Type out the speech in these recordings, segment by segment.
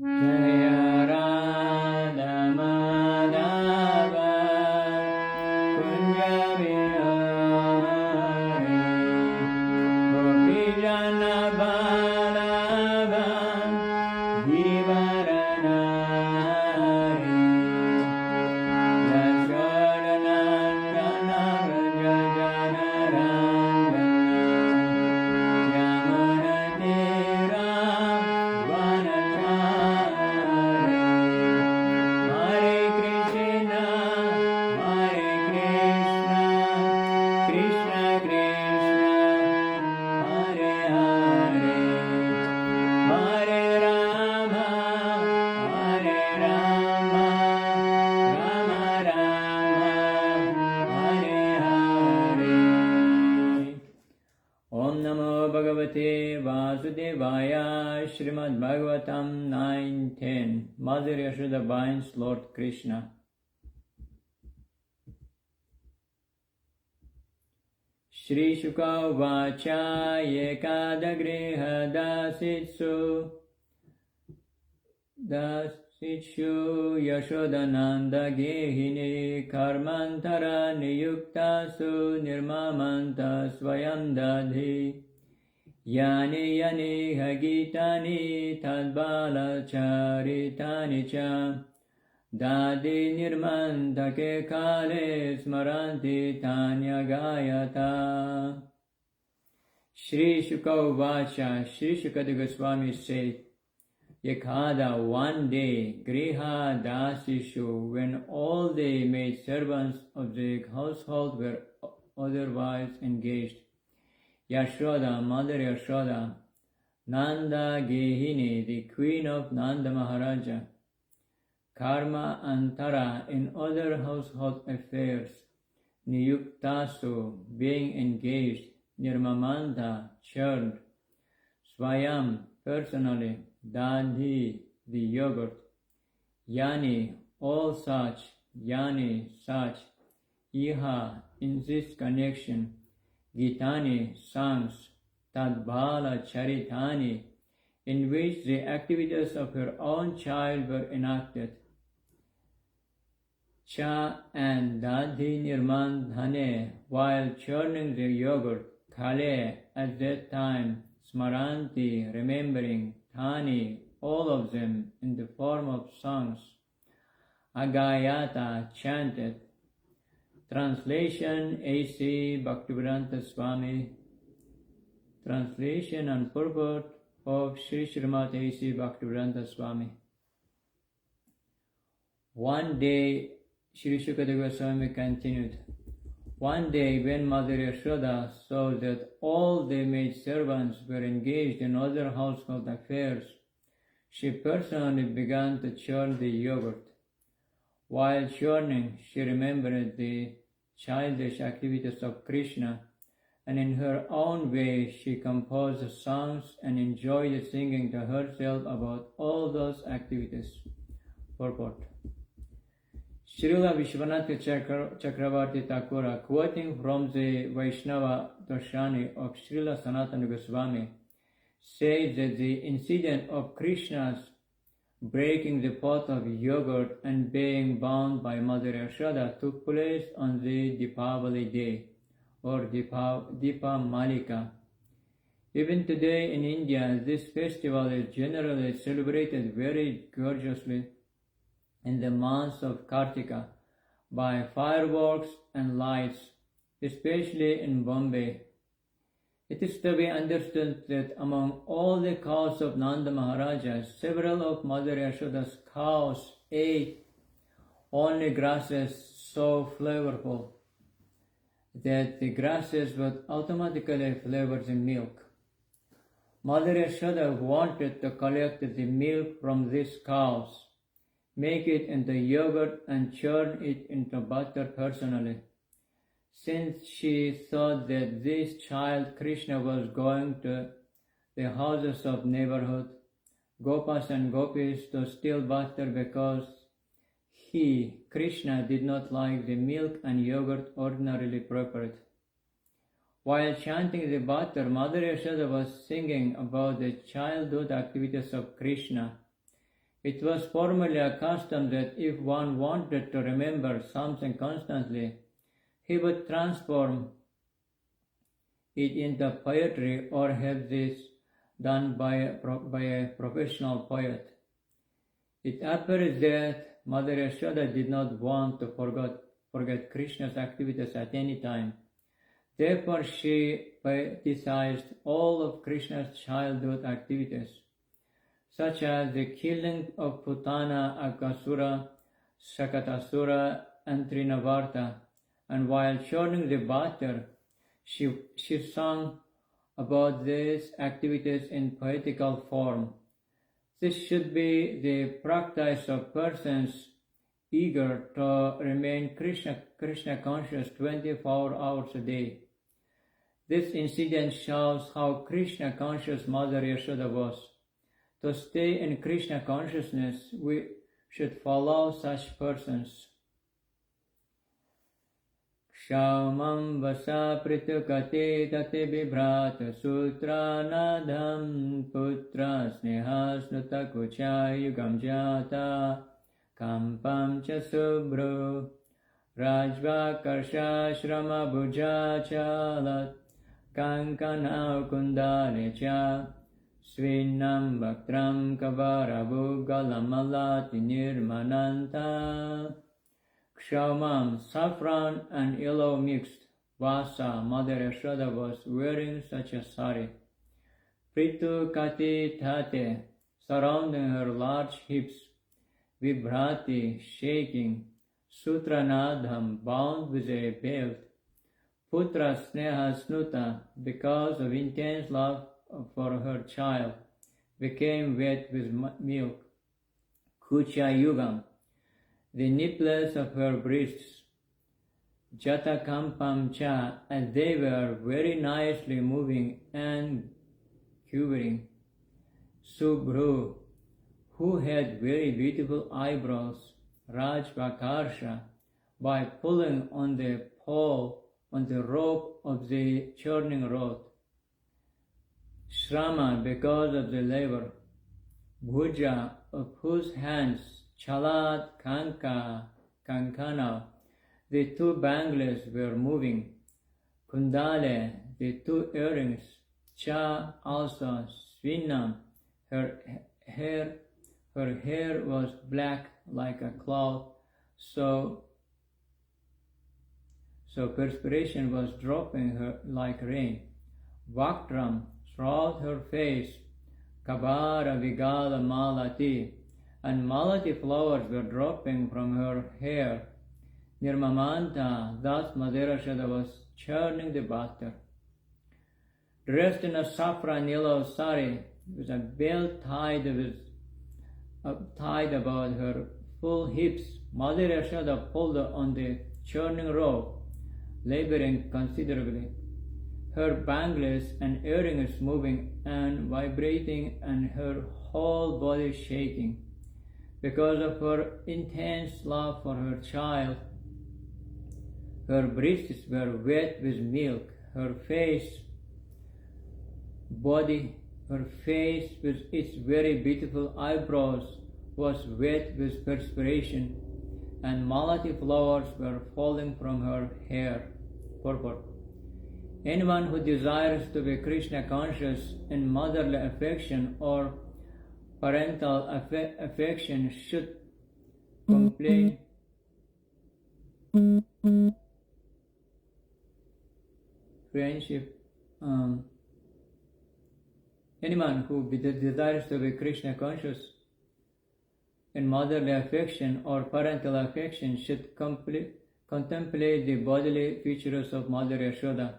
Jaya Radha-Madhava Kunja Vihari Gopijana Balava Givaranari Yashoda Nandana Vraja Janarandana Yamuna Tira Vanachari Hare Krishna Krishna Krishna Hare Hare Hare Rama Rama Rama Hare Hare Om Namo Bhagavate Vasudevaya Srimad-Bhagavatam 10.9 Mother Yashoda binds Lord Krishna. Shri Shuka Vacha Yekadagriha Dasitshu Yashodananda Gehine Karmantara Niyuktasu Nirmamanta Swayam Dadhi Yani Yani Hagitani Tadbala Charitani Cha Dadi Nirmantake Kale Smaranti Tanya Gayata Shri Shuka Vacha Shri Sukadeva Swami said, Yakada one day Griha Dasishu, when all the maid servants of the household were otherwise engaged, Yashoda, Mother Yashoda, Nanda Gehini, the queen of Nanda Maharaja, Karma Antara, in other household affairs, Niyuktasu, being engaged, Nirmamanta, churned, Swayam, personally, Dadhi, the yogurt, Yani, all such, Yani, such, Iha, in this connection, Gitani, songs, Tadbala Charitani, in which the activities of her own child were enacted. Cha and Dadhi Nirman Dhane, while churning the yogurt, Khale, at that time, Smaranti, remembering, Thani, all of them, in the form of songs, Agayata, chanted. Translation A.C. Bhaktivedanta Svami. Translation and purport of Sri Srimad A.C. Bhaktivedanta Svami. One day, Sri Sukadeva Swami continued, one day when Mother Yashoda saw that all the maid servants were engaged in other household affairs, she personally began to churn the yogurt. While churning, she remembered the childish activities of Krishna, and in her own way she composed songs and enjoyed singing to herself about all those activities. Purport. Srila Vishwanath Chakravarti Thakura, quoting from the Vaishnava Darshani of Srila Sanatana Goswami, says that the incident of Krishna's breaking the pot of yogurt and being bound by Mother Yashoda took place on the Deepavali day, or Deepa Malika. Even today in India, this festival is generally celebrated very gorgeously in the months of Kartika by fireworks and lights, especially in Bombay. It is to be understood that among all the cows of Nanda Maharaja, several of Mother Yashoda's cows ate only grasses so flavorful that the grasses would automatically flavor the milk. Mother Yashoda wanted to collect the milk from these cows, make it into yogurt and churn it into butter personally. Since she thought that this child Krishna was going to the houses of neighborhood, Gopas and Gopis, to steal butter because he, Krishna, did not like the milk and yogurt ordinarily prepared. While chanting the butter, Mother Yashoda was singing about the childhood activities of Krishna, It was formerly a custom that if one wanted to remember something constantly, he would transform it into poetry or have this done by a professional poet. It appears that Mother Yashoda did not want to forget Krishna's activities at any time. Therefore, she poeticized all of Krishna's childhood activities, such as the killing of Putana, Akasura, Shakatasura, and Trinavarta, and while churning the butter, she sang about these activities in poetical form. This should be the practice of persons eager to remain Krishna conscious 24 hours a day. This incident shows how Krishna conscious Mother Yashoda was. To stay in Krishna consciousness, we should follow such persons. Kshaumam vasa pritukate tate vibhrata sutra nadham putra snehasnuta kucha yugam jata kampam cha subru rajva karsha shrama bhuja chalat kankana kundale cha svinam bhaktram kavarabu galamalati nirmananta. Kshaumam, saffron and yellow mixed. Vasa, Mother Yashoda was wearing such a sari. Pritu kati tate, surrounding her large hips. Vibhrati, shaking. Sutranadham, bound with a belt. Putra sneha snuta, because of intense love for her child, became wet with milk. Kucha yugam, the nipples of her breasts. Jata kampam cha, and they were very nicely moving and quivering. Subhru, who had very beautiful eyebrows. Rajvakarsha, by pulling on the pole on the rope of the churning rod. Shrama, because of the labor. Bhuja, of whose hands. Chalat, Kankana, the two bangles were moving. Kundale, the two earrings. Cha, also. Svinam, her hair was black like a cloud, so perspiration was dropping her like rain. Vaktram, throughout her face. Kabara vigala malati, and malati flowers were dropping from her hair. Nirmamanta, thus Mother Yashoda was churning the butter. Dressed in a saffron yellow sari, with a belt tied about her full hips, Mother Yashoda pulled on the churning rope, laboring considerably. Her bangles and earrings moving and vibrating, and her whole body shaking. Because of her intense love for her child, her breasts were wet with milk. Her face with its very beautiful eyebrows was wet with perspiration, and malati flowers were falling from her hair. Purport. Anyone who desires to be Krishna conscious in motherly affection or parental affection should complain anyone who desires to be Krishna conscious in motherly affection or parental affection should contemplate the bodily features of Mother Yashoda.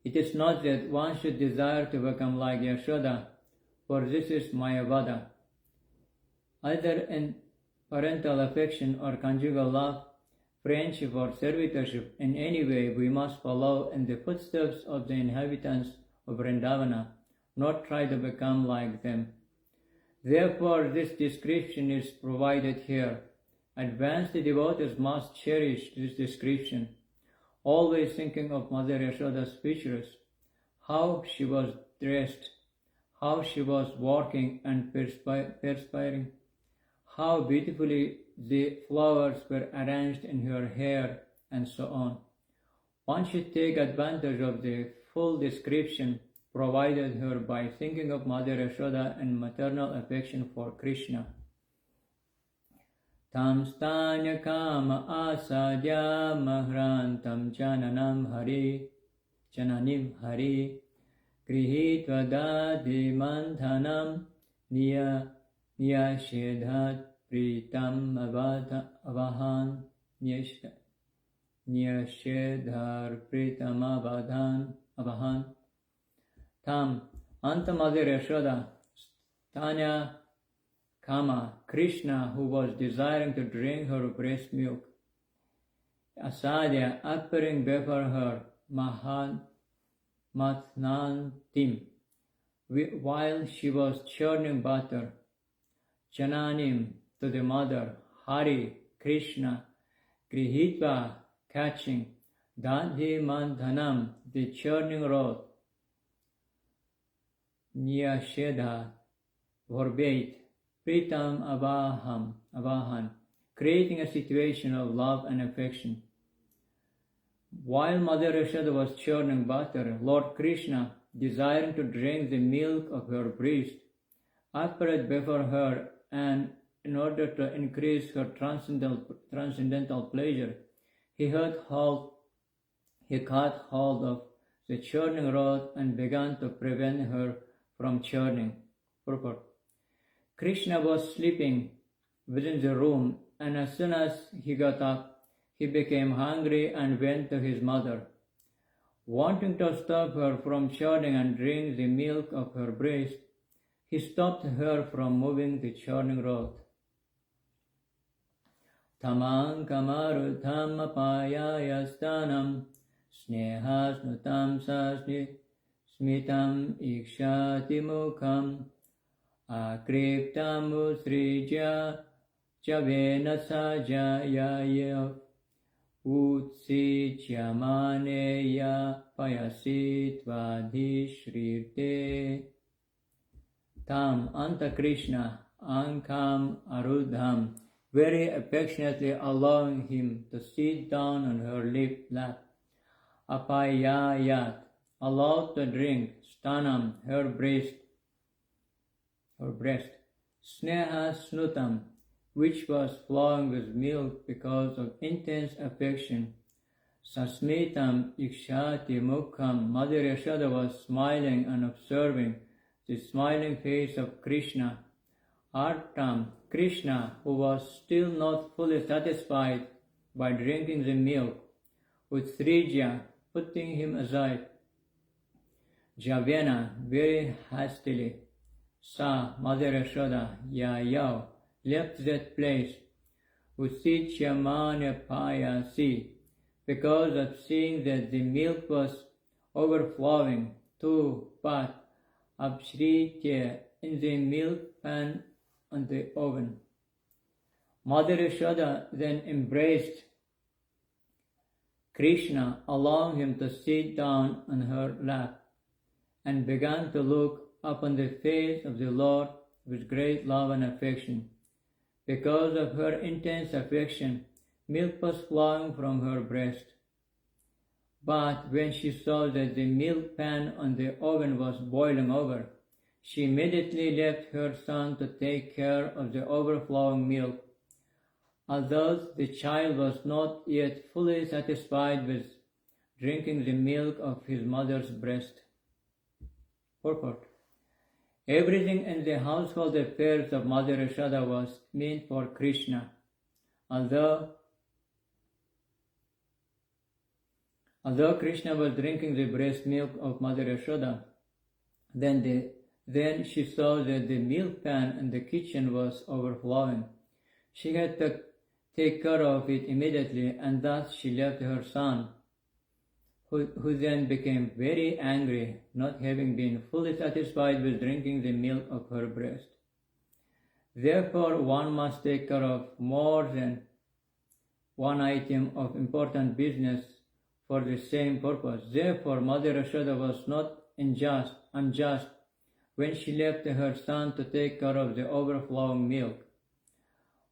It is not that one should desire to become like Yashoda, for this is Mayavada. Either in parental affection or conjugal love, friendship or servitorship, in any way we must follow in the footsteps of the inhabitants of Vrindavana, not try to become like them. Therefore, this description is provided here. Advanced devotees must cherish this description, always thinking of Mother Yashoda's features, how she was dressed, how she was working and perspiring, how beautifully the flowers were arranged in her hair, and so on. One should take advantage of the full description provided her by thinking of Mother Yashoda and maternal affection for Krishna. Tam stanya kama asadya mahrantam jananim hari grihitva dadi manthanam niyashedhat pritam avahan niyashedhar pritam avahan Tam Anta Mother Yashoda Stanya Kama Krishna, who was desiring to drink her breast milk, Asadya appearing before her Matnantim, while she was churning butter, Jananim to the mother, Hari Krishna, Grihitva catching, Dadhi Manthanam the churning rod, Niyashedha forbade, Pritam Avahan, creating a situation of love and affection. While Mother Yashoda was churning butter, Lord Krishna, desiring to drink the milk of her breast, appeared before her, and in order to increase her transcendental pleasure, he caught hold of the churning rod and began to prevent her from churning. Purport. Krishna was sleeping within the room, and as soon as he got up, he became hungry and went to his mother. Wanting to stop her from churning and drink the milk of her breast, he stopped her from moving the churning rod. Tamang kamarutam apayayastanam snehasnutam smitam ikshati mukham akriptam usrija javena sajayaya utsijamaneya payasitvadhishrite Tam Anta Krishna Ankam Arudham, very affectionately allowing him to sit down on her lap. Apayayat, allowed to drink. Stanam, her breast. Sneha Snutam, which was flowing with milk because of intense affection. Sasmitam Ikshati Mukham, Mother Yashoda was smiling and observing the smiling face of Krishna. Artam, Krishna, who was still not fully satisfied by drinking the milk, with Srija, putting him aside. Javena, very hastily. Sa, Mother Yashoda, Yayav, left that place. Usichyamanya payasi, because of seeing that the milk was overflowing, to but Abshritya, in the milk pan on the oven. Mother Yashoda then embraced Krishna, allowing him to sit down on her lap, and began to look upon the face of the Lord with great love and affection. Because of her intense affection, milk was flowing from her breast. But when she saw that the milk pan on the oven was boiling over, she immediately left her son to take care of the overflowing milk. Although the child was not yet fully satisfied with drinking the milk of his mother's breast. Purport. Everything in the household affairs of Mother Yashoda was meant for Krishna. Although Krishna was drinking the breast milk of Mother Yashoda, then she saw that the milk pan in the kitchen was overflowing. She had to take care of it immediately, and thus she left her son, who then became very angry, not having been fully satisfied with drinking the milk of her breast. Therefore, one must take care of more than one item of important business for the same purpose. Therefore, Mother Yashoda was not unjust, when she left her son to take care of the overflowing milk.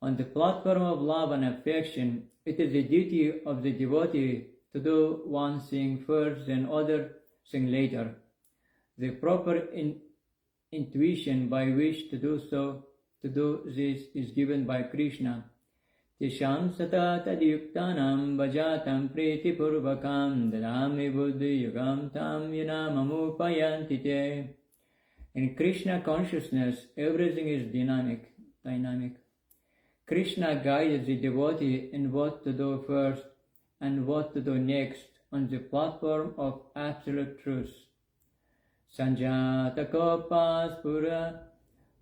On the platform of love and affection, it is the duty of the devotee to do one thing first, then other thing later. The proper intuition by which to do this is given by Krishna. Tisham sata tadyuktanam vajatam priti purvakam dadami buddhi yugam tam yanamamupayantite. In Krishna consciousness, everything is dynamic. Krishna guides the devotee in what to do first and what to do next on the platform of absolute truth. Sanjata kopa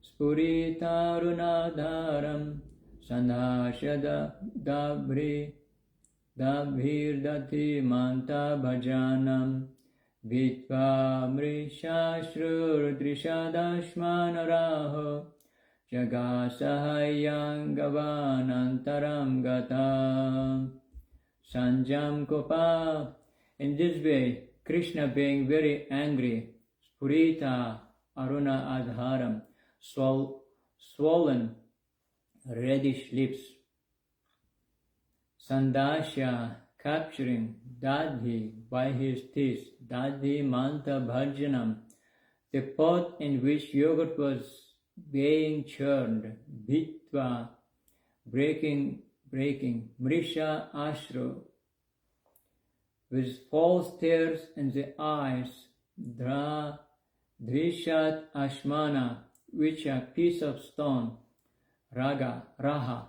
spuritarunadharam sandhashada dabhirdati manta bhajanam vitva mrishashrudrishadashmanaraho jagasahayangavanantaram gata sanjam kopa. In this way, Krishna, being very angry, spurita aruna adharam, swollen reddish lips, sandasya, capturing, dadhi, by his teeth, dadhi manta bhajanam, the pot in which yogurt was being churned, bhitva, breaking, mrisha ashru, with false tears in the eyes, drishat ashmana, which a piece of stone, raha,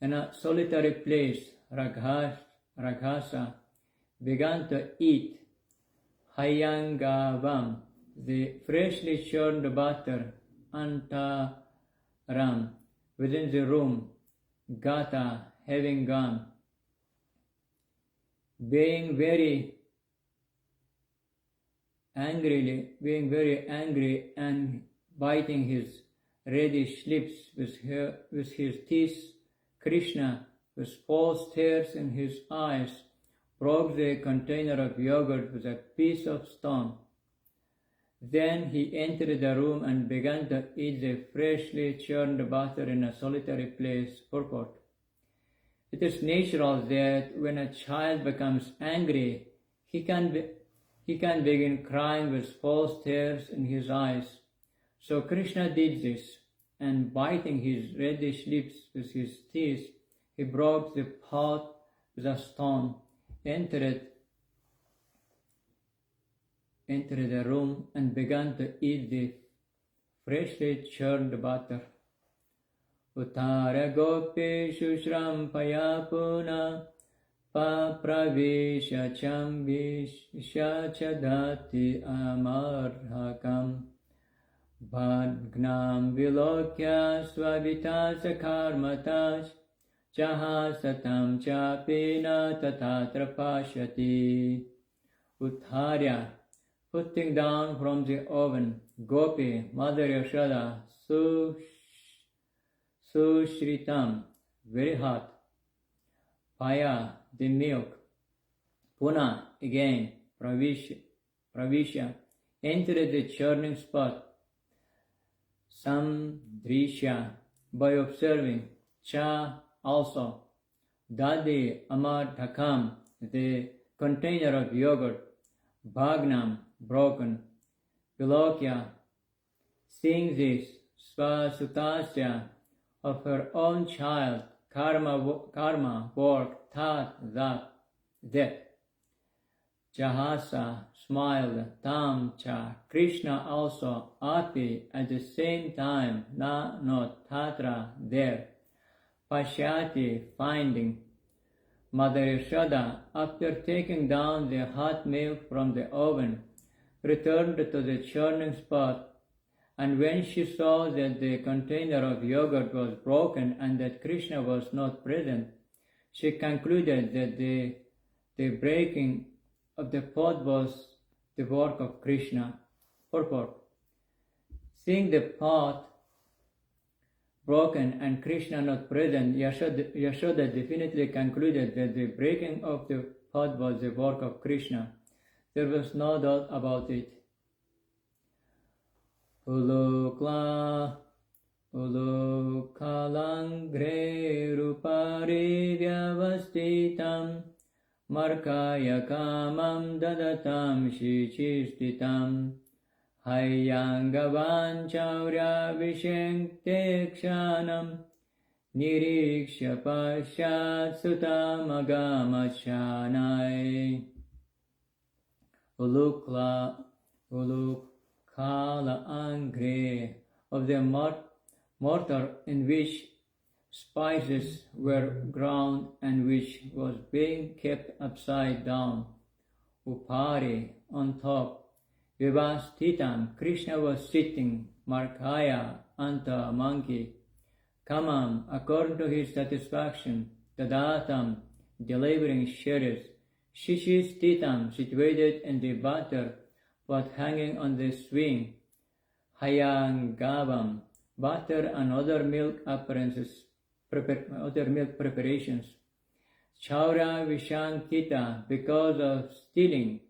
in a solitary place, raghasa, began to eat hayangavam, the freshly churned butter, antaram, within the room, gata, having gone. Being very angry and biting his reddish lips with his teeth, Krishna, with false tears in his eyes, broke the container of yogurt with a piece of stone. Then he entered the room and began to eat the freshly churned butter in a solitary place. Purport. It is natural that when a child becomes angry, he can begin crying with false tears in his eyes. So Krishna did this, and biting his reddish lips with his teeth, he broke the pot with a stone, entered the room, and began to eat the freshly churned butter. Uttara gopeshu shrampaya puna papravesha cham vishachadati amarhakam bhagnam vilokya swavitasa karmatash chahasatam chapena tatatra pashyati. Uttarya, putting down from the oven, Gopi, Mother Yashoda, Sushritam, very hot, Paya, the milk, Puna, again, Pravisha, entered the churning spot, Samdrisha, by observing, Cha, also, Dadi, Amarthakam, the container of yogurt, Bhagnam, broken, Vilokya, seeing this, Svasutasya, of her own child, karma, work, tat, that. Jahasa smiled, tam, cha, Krishna also, api, at the same time, not, tatra, there. Pashyati, finding. Mother Yashoda, after taking down the hot milk from the oven, returned to the churning spot, and when she saw that the container of yogurt was broken and that Krishna was not present, she concluded that the breaking of the pot was the work of Krishna. Purport. Seeing the pot broken and Krishna not present, Yashoda definitely concluded that the breaking of the pot was the work of Krishna. There was no doubt about it. Ulukla Ulukalangre Rupari Vyavastitam Markaya Kamam Dadatam Shichistitam Hayyangavan Chaurya Vishenkte Kshanam Niriksha Pashat Sutamagamashanai. Ulukala Angre of the mortar in which spices were ground and which was being kept upside down. Upari on top. Vivastitam, Krishna was sitting. Markaya, anta, a monkey. Kamam, according to his satisfaction. Tadatam, delivering shares. Shishistitam, situated in the butter, but hanging on the swing. Hayangavam, butter and other milk preparations. Chaura Vishankita, because of stealing,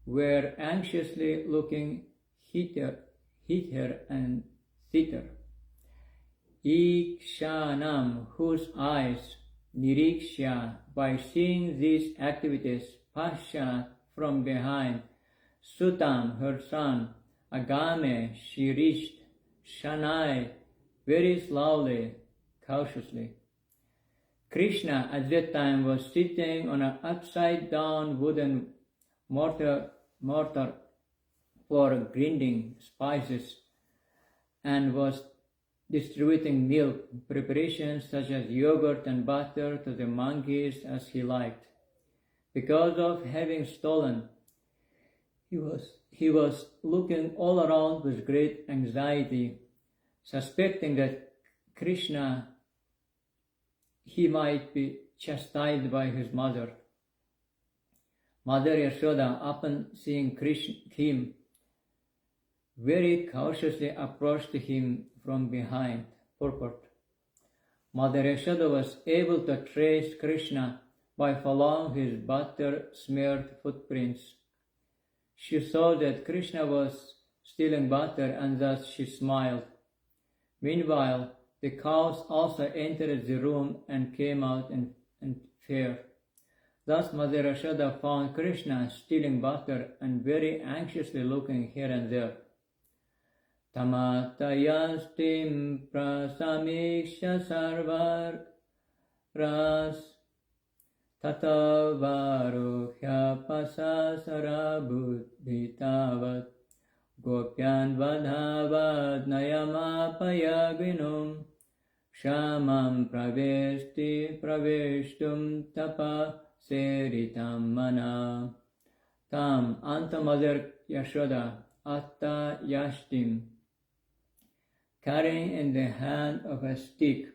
were anxiously looking hither and thither. Ikshanam, whose eyes, Niriksha, by seeing these activities, Pashat, from behind, Sutam, her son, Agame, she reached, Shanai, very slowly, cautiously. Krishna at that time was sitting on an upside-down wooden mortar for grinding spices and was distributing milk preparations such as yogurt and butter to the monkeys as he liked. Because of having stolen, he was looking all around with great anxiety, suspecting that Krishna, he might be chastised by his mother. Mother Yashoda, upon seeing him, very cautiously approached him from behind. Purport. Mother Yashoda was able to trace Krishna by following his butter-smeared footprints. She saw that Krishna was stealing butter and thus she smiled. Meanwhile, the cows also entered the room and came out in fear. Thus Mother Yashoda found Krishna stealing butter and very anxiously looking here and there. Tamatayastim prasamiksha sarvar ras tatavaruhya pasasara buddhitavat gopyan vadhavad nayamapayaginum shamam praveshtum tapa seritam mana. Tam anta Mother Yashoda atta yashtim, carrying in the hand of a stick.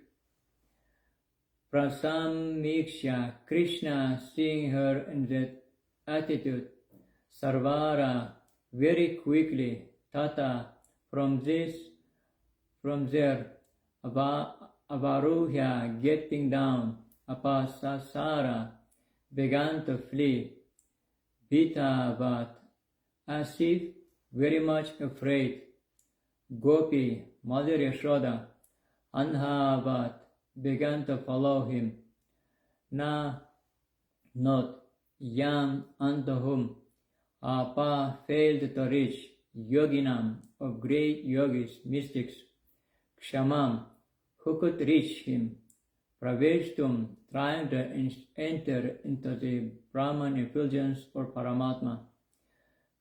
Prasamiksha, Krishna seeing her in that attitude. Sarvara, very quickly. Tata, from there. Avaruhya, getting down. Apasasara, began to flee. Bitavat, as if very much afraid. Gopi, Mother Yashoda, Anhavat, began to follow him. Na, not, Yam, unto whom. Apa failed to reach. Yoginam, of great yogis, mystics. Kshamam, who could reach him. Praveshtum, trying to enter into the Brahman effulgence or Paramatma.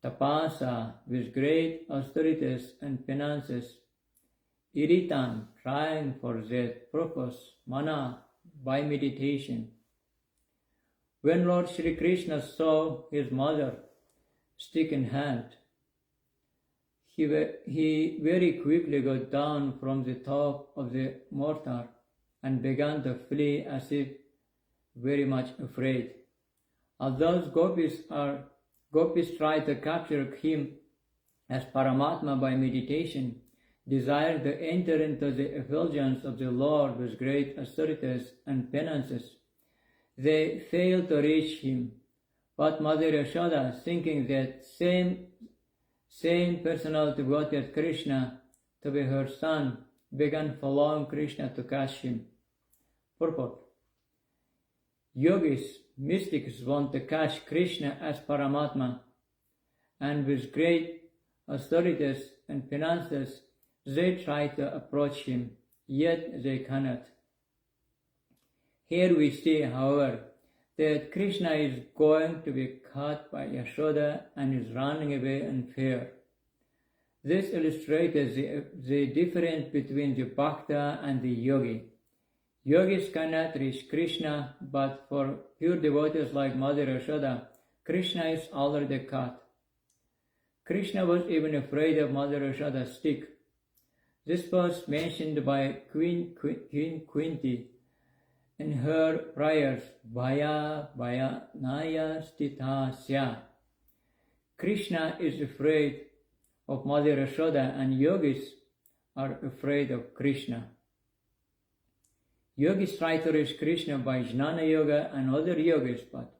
Tapasa, with great austerities and penances. Iritam, trying for that purpose. Mana, by meditation. When Lord Sri Krishna saw his mother, stick in hand, he very quickly got down from the top of the mortar and began to flee as if very much afraid. Although gopis tried to capture him as Paramatma by meditation, desired to enter into the effulgence of the Lord with great austerities and penances. They failed to reach him, but Mother Yashoda, thinking that same personal devoted Krishna to be her son, began following Krishna to catch him. Purport. Yogis, mystics want to catch Krishna as Paramatma, and with great authorities and finances, they try to approach him, yet they cannot. Here we see, however, that Krishna is going to be caught by Yashoda and is running away in fear. This illustrates the difference between the Bhakta and the Yogi. Yogis cannot reach Krishna, but for pure devotees like Mother Yashoda, Krishna is already caught. Krishna was even afraid of Mother Yashoda's stick. This was mentioned by Queen Kunti in her prayers, Bhaya Bhaya Naya Stitasya. Krishna is afraid of Mother Yashoda, and yogis are afraid of Krishna. Yogis try to reach Krishna by Jnana Yoga and other yogis, but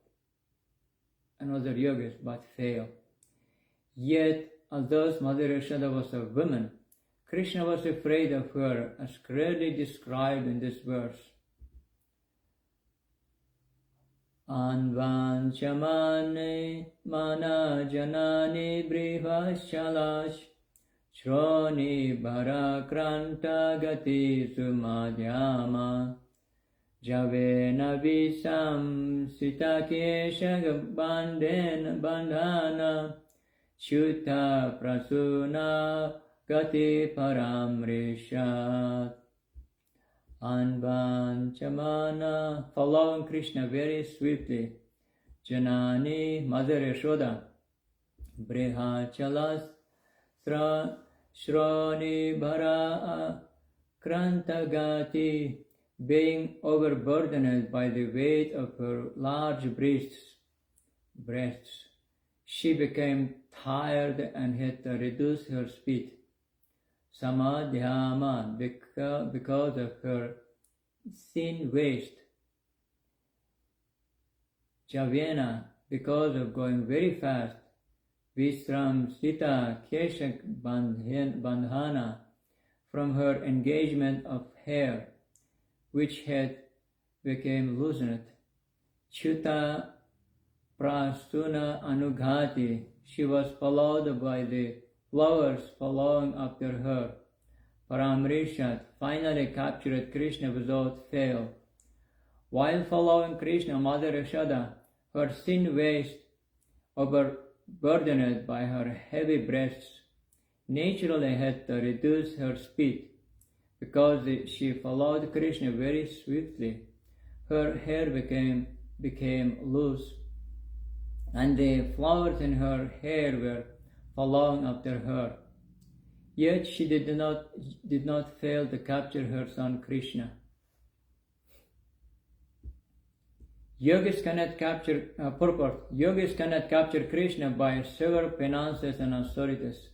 fail. Yet, although Mother Yashoda was a woman, Krishna was afraid of her, as clearly described in this verse. Anvanchamane mana janani brihashalash shroni bharakranta gati sumadhyama javena visam sitakesha bandhana Shuta prasuna gati paramrishat. Anvanchamana, following Krishna very swiftly. Janani, Mother Yashoda. Brihachalas, Shroni Bhara Krantagati, being overburdened by the weight of her large breasts. She became tired and had to reduce her speed. Samadhyama, because of her thin waist. Javena, because of going very fast. Visram Sita Keshak Bandhana, from her engagement of hair, which had become loosened. Chuta Prasuna Anughati, she was followed by the flowers following after her. Paramrishat, finally captured Krishna without fail. While following Krishna, Mother Yashoda, her thin waist, overburdened by her heavy breasts, naturally had to reduce her speed, because she followed Krishna very swiftly. Her hair became loose, and the flowers in her hair were following after her. Yet she did not fail to capture her son Krishna. Yogis cannot capture Krishna by several penances and austerities.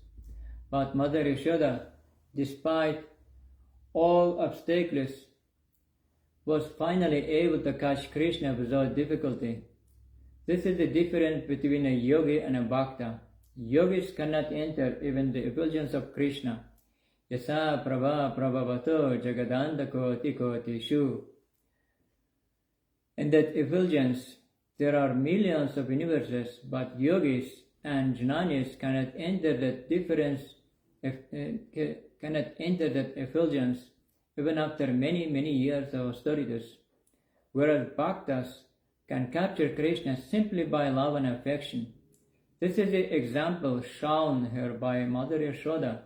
But Mother Yashoda, despite all obstacles, was finally able to catch Krishna without difficulty. This is the difference between a yogi and a bhakta. Yogis cannot enter even the effulgence of Krishna. Yasa prabha prabhavato jagadanda koti koti shu. In that effulgence, there are millions of universes, but yogis and jnanis cannot enter that effulgence even after many years of austerities. Whereas bhaktas can capture Krishna simply by love and affection. This is the example shown here by Mother Yashoda.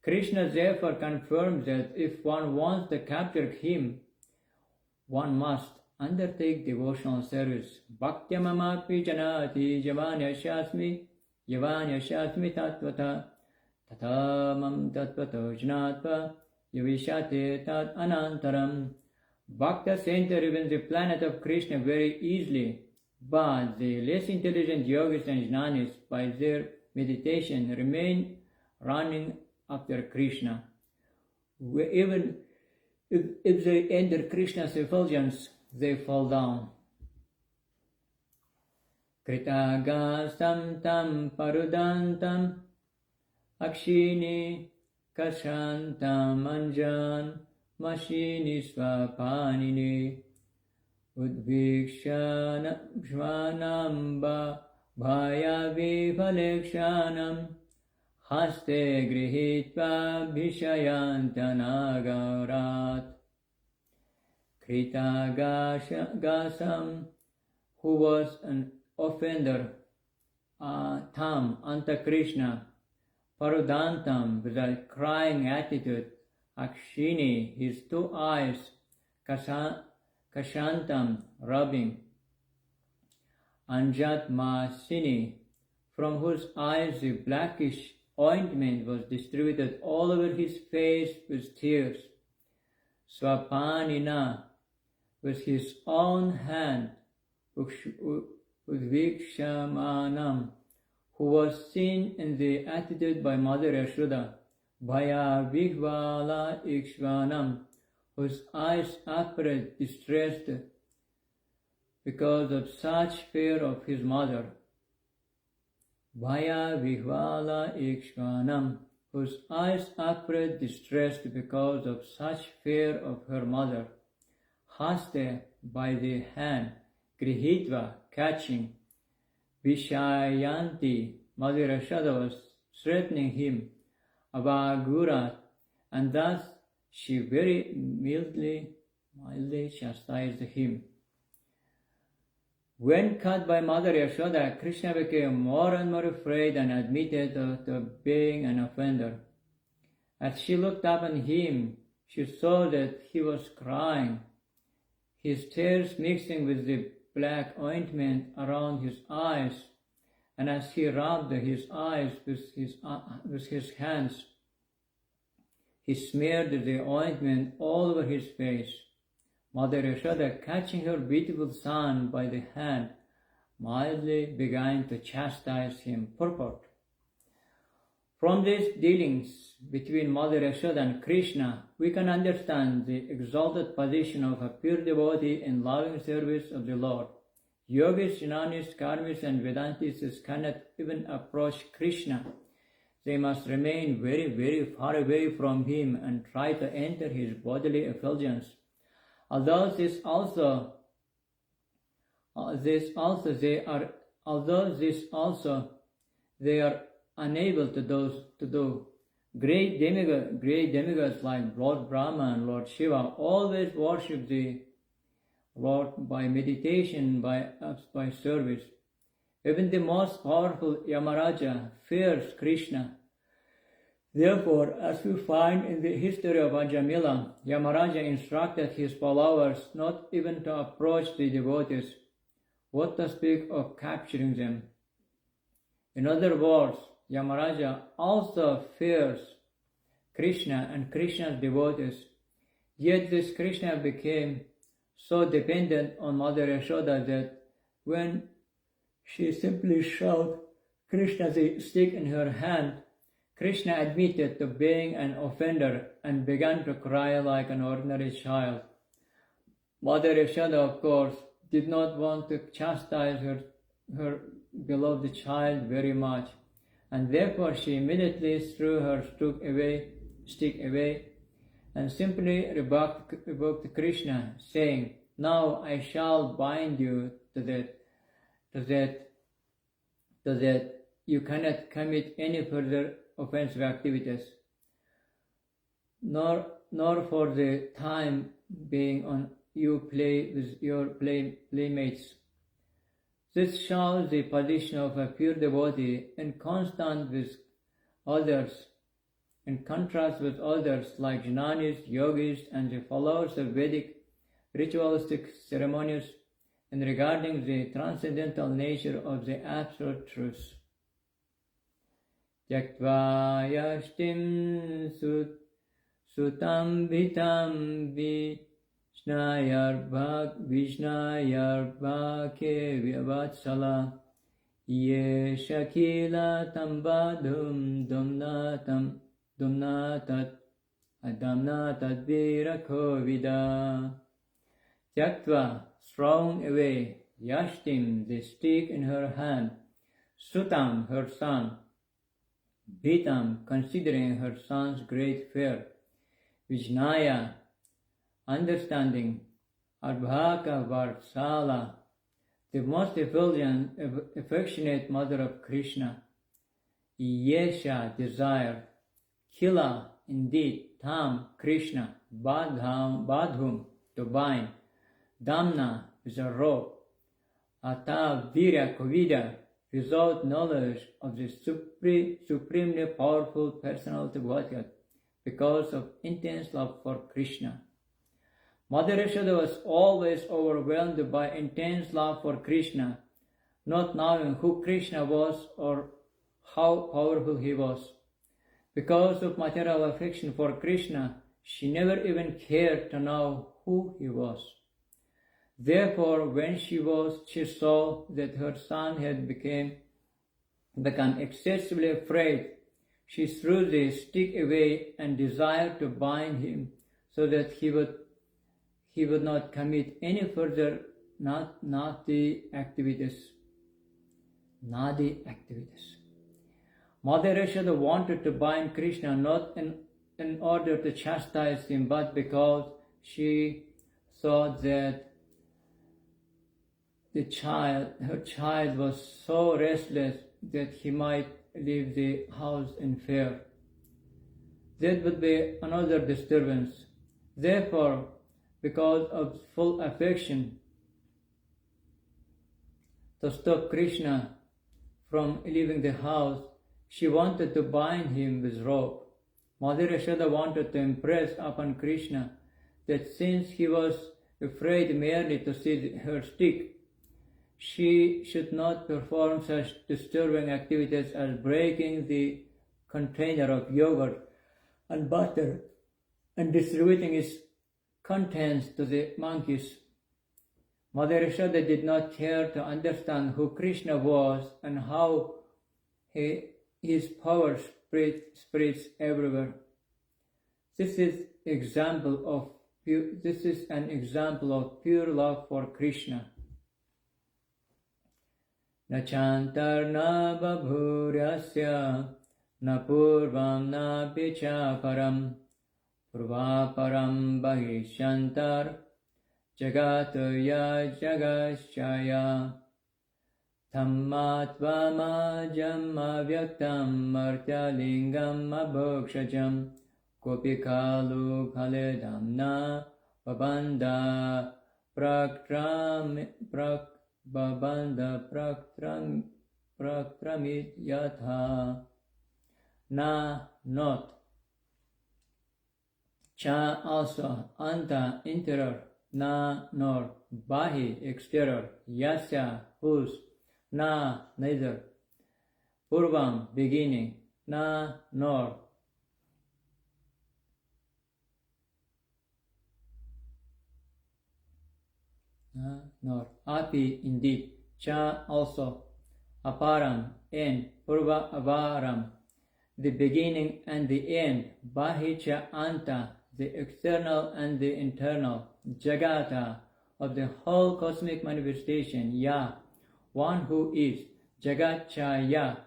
Krishna therefore confirms that if one wants to capture him, one must undertake devotional service. Bhaktyamamapi janati javanyashyasmi tatvata tatamam tatvato jnatva yavishate tat anantaram. Bhaktas enter even the planet of Krishna very easily, but the less intelligent yogis and jnanis, by their meditation, remain running after Krishna. Even if they enter Krishna's effulgence, they fall down. Kritagastam tam parudantam akshini kashantam anjan mashini swapanini udvikshana shvanamba bhaya vipalekshanam haste grihitva bhishayantanagarat. Kritagasam, who was an offender, Tam, Anta Krishna, Parudantam, with a crying attitude, Akshini, his 2 eyes, Kashantam, rubbing, Anjat Masini, from whose eyes the blackish ointment was distributed all over his face with tears, Swapanina, with his own hand, Udvikshamanam, who was seen in the attitude by Mother Yashoda, Bhaya Vihvala Ikshvanam, whose eyes appeared distressed because of such fear of his mother. Bhaya Vihvala Ikshvanam, whose eyes appeared distressed because of such fear of her mother. Haste, by the hand, Grihitva, catching, Vishayanti, Mother Yashoda was threatening him, Avagurat, and thus she very mildly chastised him. When caught by Mother Yashoda, Krishna became more and more afraid and admitted to being an offender. As she looked upon him, she saw that he was crying, his tears mixing with the black ointment around his eyes, and as he rubbed his eyes with his hands, he smeared the ointment all over his face. Mother Yashoda, catching her beautiful son by the hand, mildly began to chastise him. Purport. From these dealings between Mother Yashoda and Krishna, we can understand the exalted position of a pure devotee in loving service of the Lord. Yogis, Jnanis, Karmis, and Vedantis cannot even approach Krishna. They must remain very, very far away from him and try to enter his bodily effulgence. Although they are unable to do. Great demigods like Lord Brahma and Lord Shiva always worship the Lord by meditation, by service. Even the most powerful Yamaraja fears Krishna. Therefore, as we find in the history of Ajamila, Yamaraja instructed his followers not even to approach the devotees, what to speak of capturing them. In other words, Yamaraja also fears Krishna and Krishna's devotees. Yet this Krishna became so dependent on Mother Yashoda that when she simply showed Krishna the stick in her hand, Krishna admitted to being an offender and began to cry like an ordinary child. Mother Yashoda, of course, did not want to chastise her beloved child very much, and therefore she immediately threw her stick away and simply rebuked Krishna, saying, "Now I shall bind you to that you cannot commit any further offensive activities, nor for the time being on you play with your playmates." This shows the position of a pure devotee in contrast with others like Jnanis, Yogis, and the followers of Vedic ritualistic ceremonies in regarding the transcendental nature of the absolute truth. Tyaktva yashtim sutam vitam Vishnayarbhake vyavatsala ye shakila tambadhum dumnatat virakovida. Tyaktva, throwing away, yashtim, the stick in her hand, sutam, her son, Bhitam, considering her son's great fear. Vijnaya, understanding. Adbhaka Varsala, the most affectionate mother of Krishna. Yesha, desire. Kila, indeed. Tam, Krishna. Badhum, to bind. Damna is a rope. Ata Virya Kovida, without knowledge of the supremely powerful personality of Godhead, because of intense love for Krishna. Mother Yashoda was always overwhelmed by intense love for Krishna, not knowing who Krishna was or how powerful he was. Because of material affection for Krishna, she never even cared to know who he was. Therefore, when she saw that her son had become excessively afraid, she threw the stick away and desired to bind him so that he would not commit any further naughty activities. Mother Yashoda wanted to bind Krishna not in order to chastise him, but because she thought that her child was so restless that he might leave the house in fear. That would be another disturbance. Therefore, because of full affection, to stop Krishna from leaving the house, she wanted to bind him with rope. Mother Yashoda wanted to impress upon Krishna that since he was afraid merely to see her stick, she should not perform such disturbing activities as breaking the container of yogurt and butter and distributing its contents to the monkeys. Mother Yashoda did not care to understand who Krishna was and how his power spreads everywhere. This is an example of pure love for Krishna. Na chantar na babhuryasya na purvam na pichaparam purvaparam bahishantar jagataya jagaschaya Tammatva jamma vyaktam martyalingam abhokshajam kopikalu khaledamna babanda praktramit yatha. Na, not. Cha, also. Anta, interior. Na, nor. Bahi, exterior. Yasya, whose. Na, neither. Purvam, beginning. Na, nor. Na, nor. Api, indeed. Cha, also. Aparam, end. Purva, avaram. The beginning and the end. Bahicha, anta. The external and the internal. Jagata, of the whole cosmic manifestation. Ya, one who is. Jagatchaya,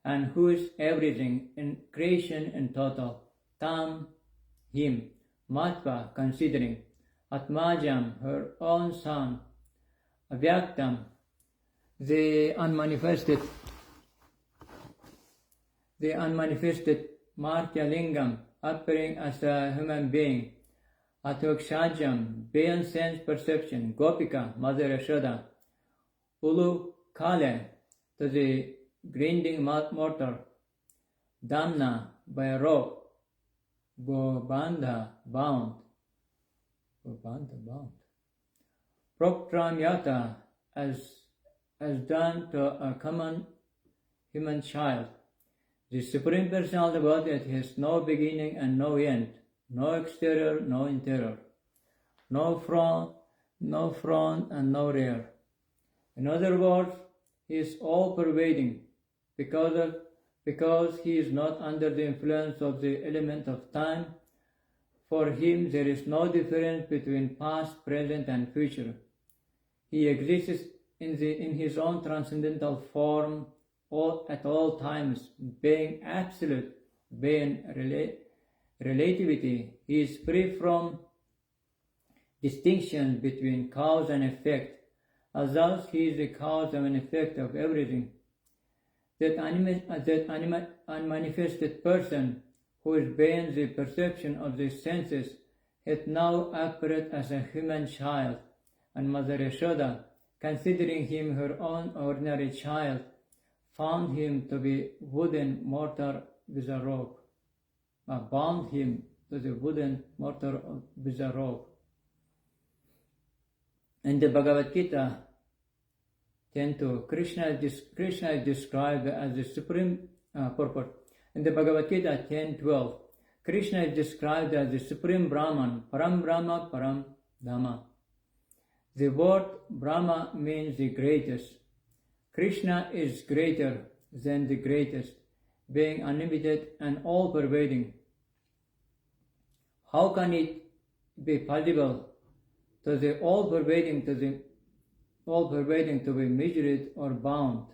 and who is everything in creation and total. Tam, him. Matva, considering. Atmajam, her own son. Avyaktam, the unmanifested. Martyalingam, appearing as a human being. Atokshajam, beyond sense perception. Gopika, Mother Yashoda. Ulu Kale, to the grinding mortar. Damna, by a rope. Gobandha, bound. Proktramyata, as done to a common human child. The Supreme Personality of Godhead has no beginning and no end, no exterior, no interior, no front and no rear. In other words, he is all-pervading because he is not under the influence of the element of time. For him, there is no difference between past, present, and future. He exists in his own transcendental form at all times, being absolute, being relativity. He is free from distinction between cause and effect, as thus he is the cause and effect of everything. That unmanifested person, who is beyond the perception of the senses, hath now appeared as a human child, and Mother Yashoda, considering him her own ordinary child, found him to be wooden mortar with a rope, bound him to the wooden mortar with a rope. In the Bhagavad Gita 10.2, Krishna is described as the supreme purport. In the Bhagavad Gita 10.12, Krishna is described as the supreme Brahman, Param Brahma, Param Dhamma. The word Brahma means the greatest. Krishna is greater than the greatest, being unlimited and all-pervading. How can it be possible to the all-pervading to be measured or bound?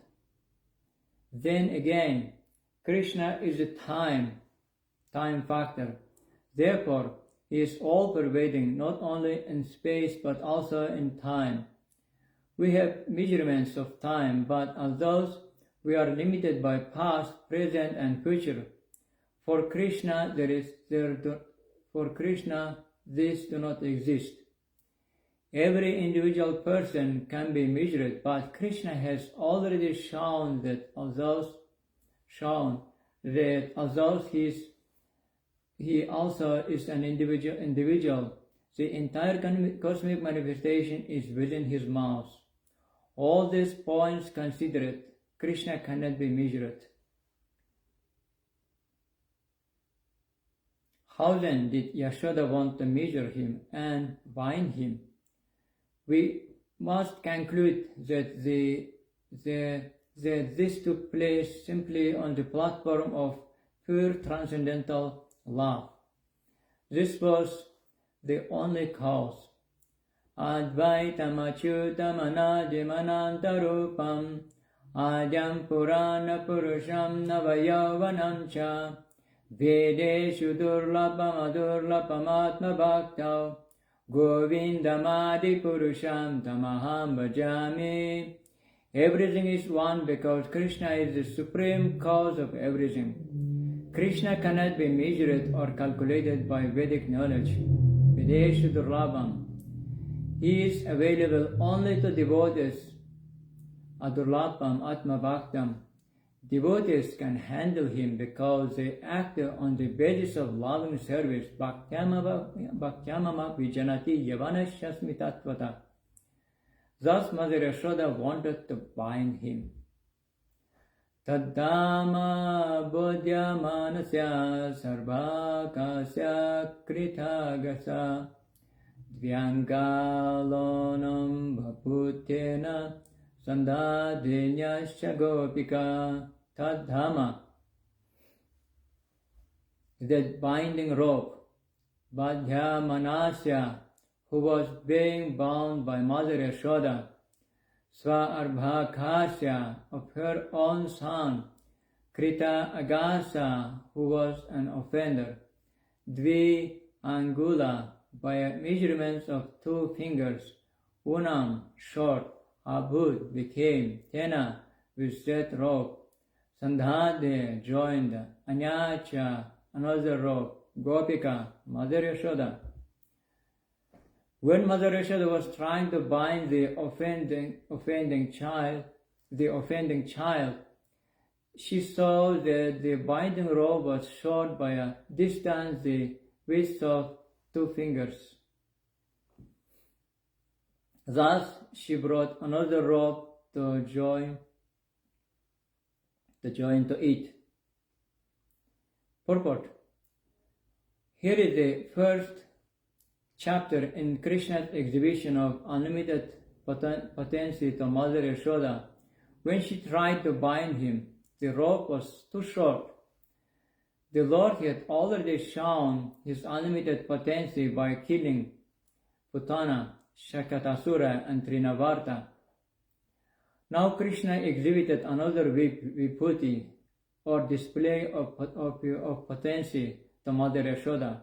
Then again, Krishna is a time factor. Therefore, he is all-pervading, not only in space but also in time. We have measurements of time, but as those we are limited by past, present, and future. For Krishna, these do not exist. Every individual person can be measured, but Krishna has already shown that he also is an individual. The entire cosmic manifestation is within his mouth. All these points considered, Krishna cannot be measured. How then did Yashoda want to measure him and bind him? We must conclude that this took place simply on the platform of pure transcendental love. This was the only cause. Advaitam achyutam anadimanantarupam adyam purana purusham navayovanam cha vedeshu durlabam adurlabam atma bhaktau govindamadi purusham tamaham bhajami. Everything is one because Krishna is the supreme cause of everything. Krishna cannot be measured or calculated by Vedic knowledge. Videshu Durlabham. He is available only to devotees. Adurlabham Atma Bhaktam. Devotees can handle him because they act on the basis of loving service. Bhaktyamama vijanati yavanashyasmi tattvata. Thus Mother Yashoda wanted to bind him. Taddama bodhya manasya sarvakasya kritagasa dvyangalonam bhaputyena sandadhinyasya gopika. Taddama, that binding rope. Bodhya manasya, who was being bound by Mother Yashoda, Sva-arbhakasya, of her own son, Krita Agasa, who was an offender, Dvi Angula, by measurements of 2 fingers, Unam, short, Abhut, became, Tena, with that rope, Sandhade, joined, Anyacha, another rope, Gopika, Mother Yashoda. When Mother Yashoda was trying to bind the offending child, she saw that the binding rope was short by a distance the width of 2 fingers. Thus, she brought another rope to join to it. Purport. Here is the first chapter in Krishna's exhibition of unlimited potency to Mother Yashoda. When she tried to bind him, the rope was too short. The Lord had already shown his unlimited potency by killing Putana, Shakatasura and Trinavarta. Now Krishna exhibited another vibhuti, or display of potency, to Mother Yashoda.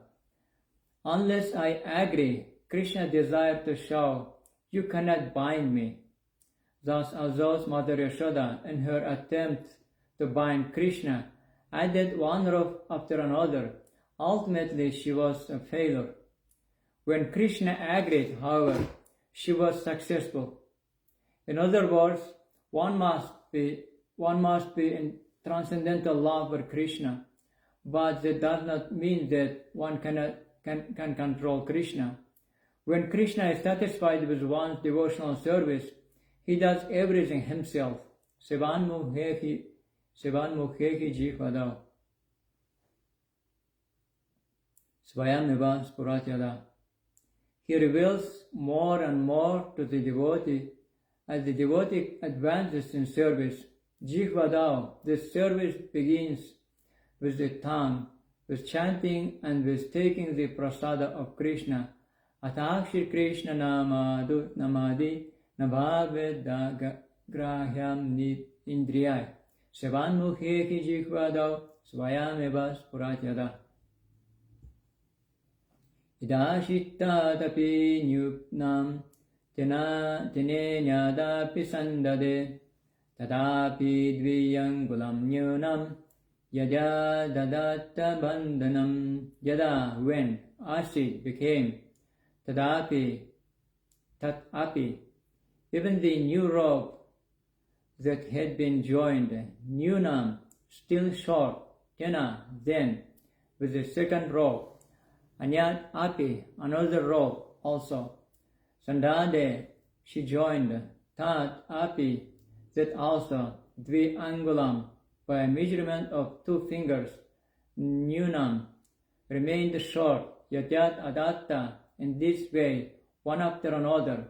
Unless I agree, Krishna desired to show, you cannot bind me. Thus, although Mother Yashoda, in her attempt to bind Krishna, added one rope after another, ultimately she was a failure. When Krishna agreed, however, she was successful. In other words, one must be in transcendental love for Krishna, but that does not mean that one can control Krishna. When Krishna is satisfied with one's devotional service, he does everything himself. Sevanmukhehi jihvadav. Svayameva spuratyada. He reveals more and more to the devotee as the devotee advances in service. Jihvadav, this service begins with the tongue, with chanting and with taking the prasada of Krishna. Atakshir Krishna namadi nabhaveda grahyam indriyai. Sevanmukhehi jihvadav svayameva spuratyada. Idashitatapi nyupnam tenenadapi sandade tadapi dviyangulam nyunam yada dadatta bandhanam. Yada, when, asi, became, tadapi, tatapi, even the new rope that had been joined, nyunam, still short, tena, then, with the second rope, anyat api, another rope also, sandade, she joined, tat api, that also, dvi angulam, by a measurement of 2 fingers, nyunam, remained short, yatyat adatta, in this way, one after another,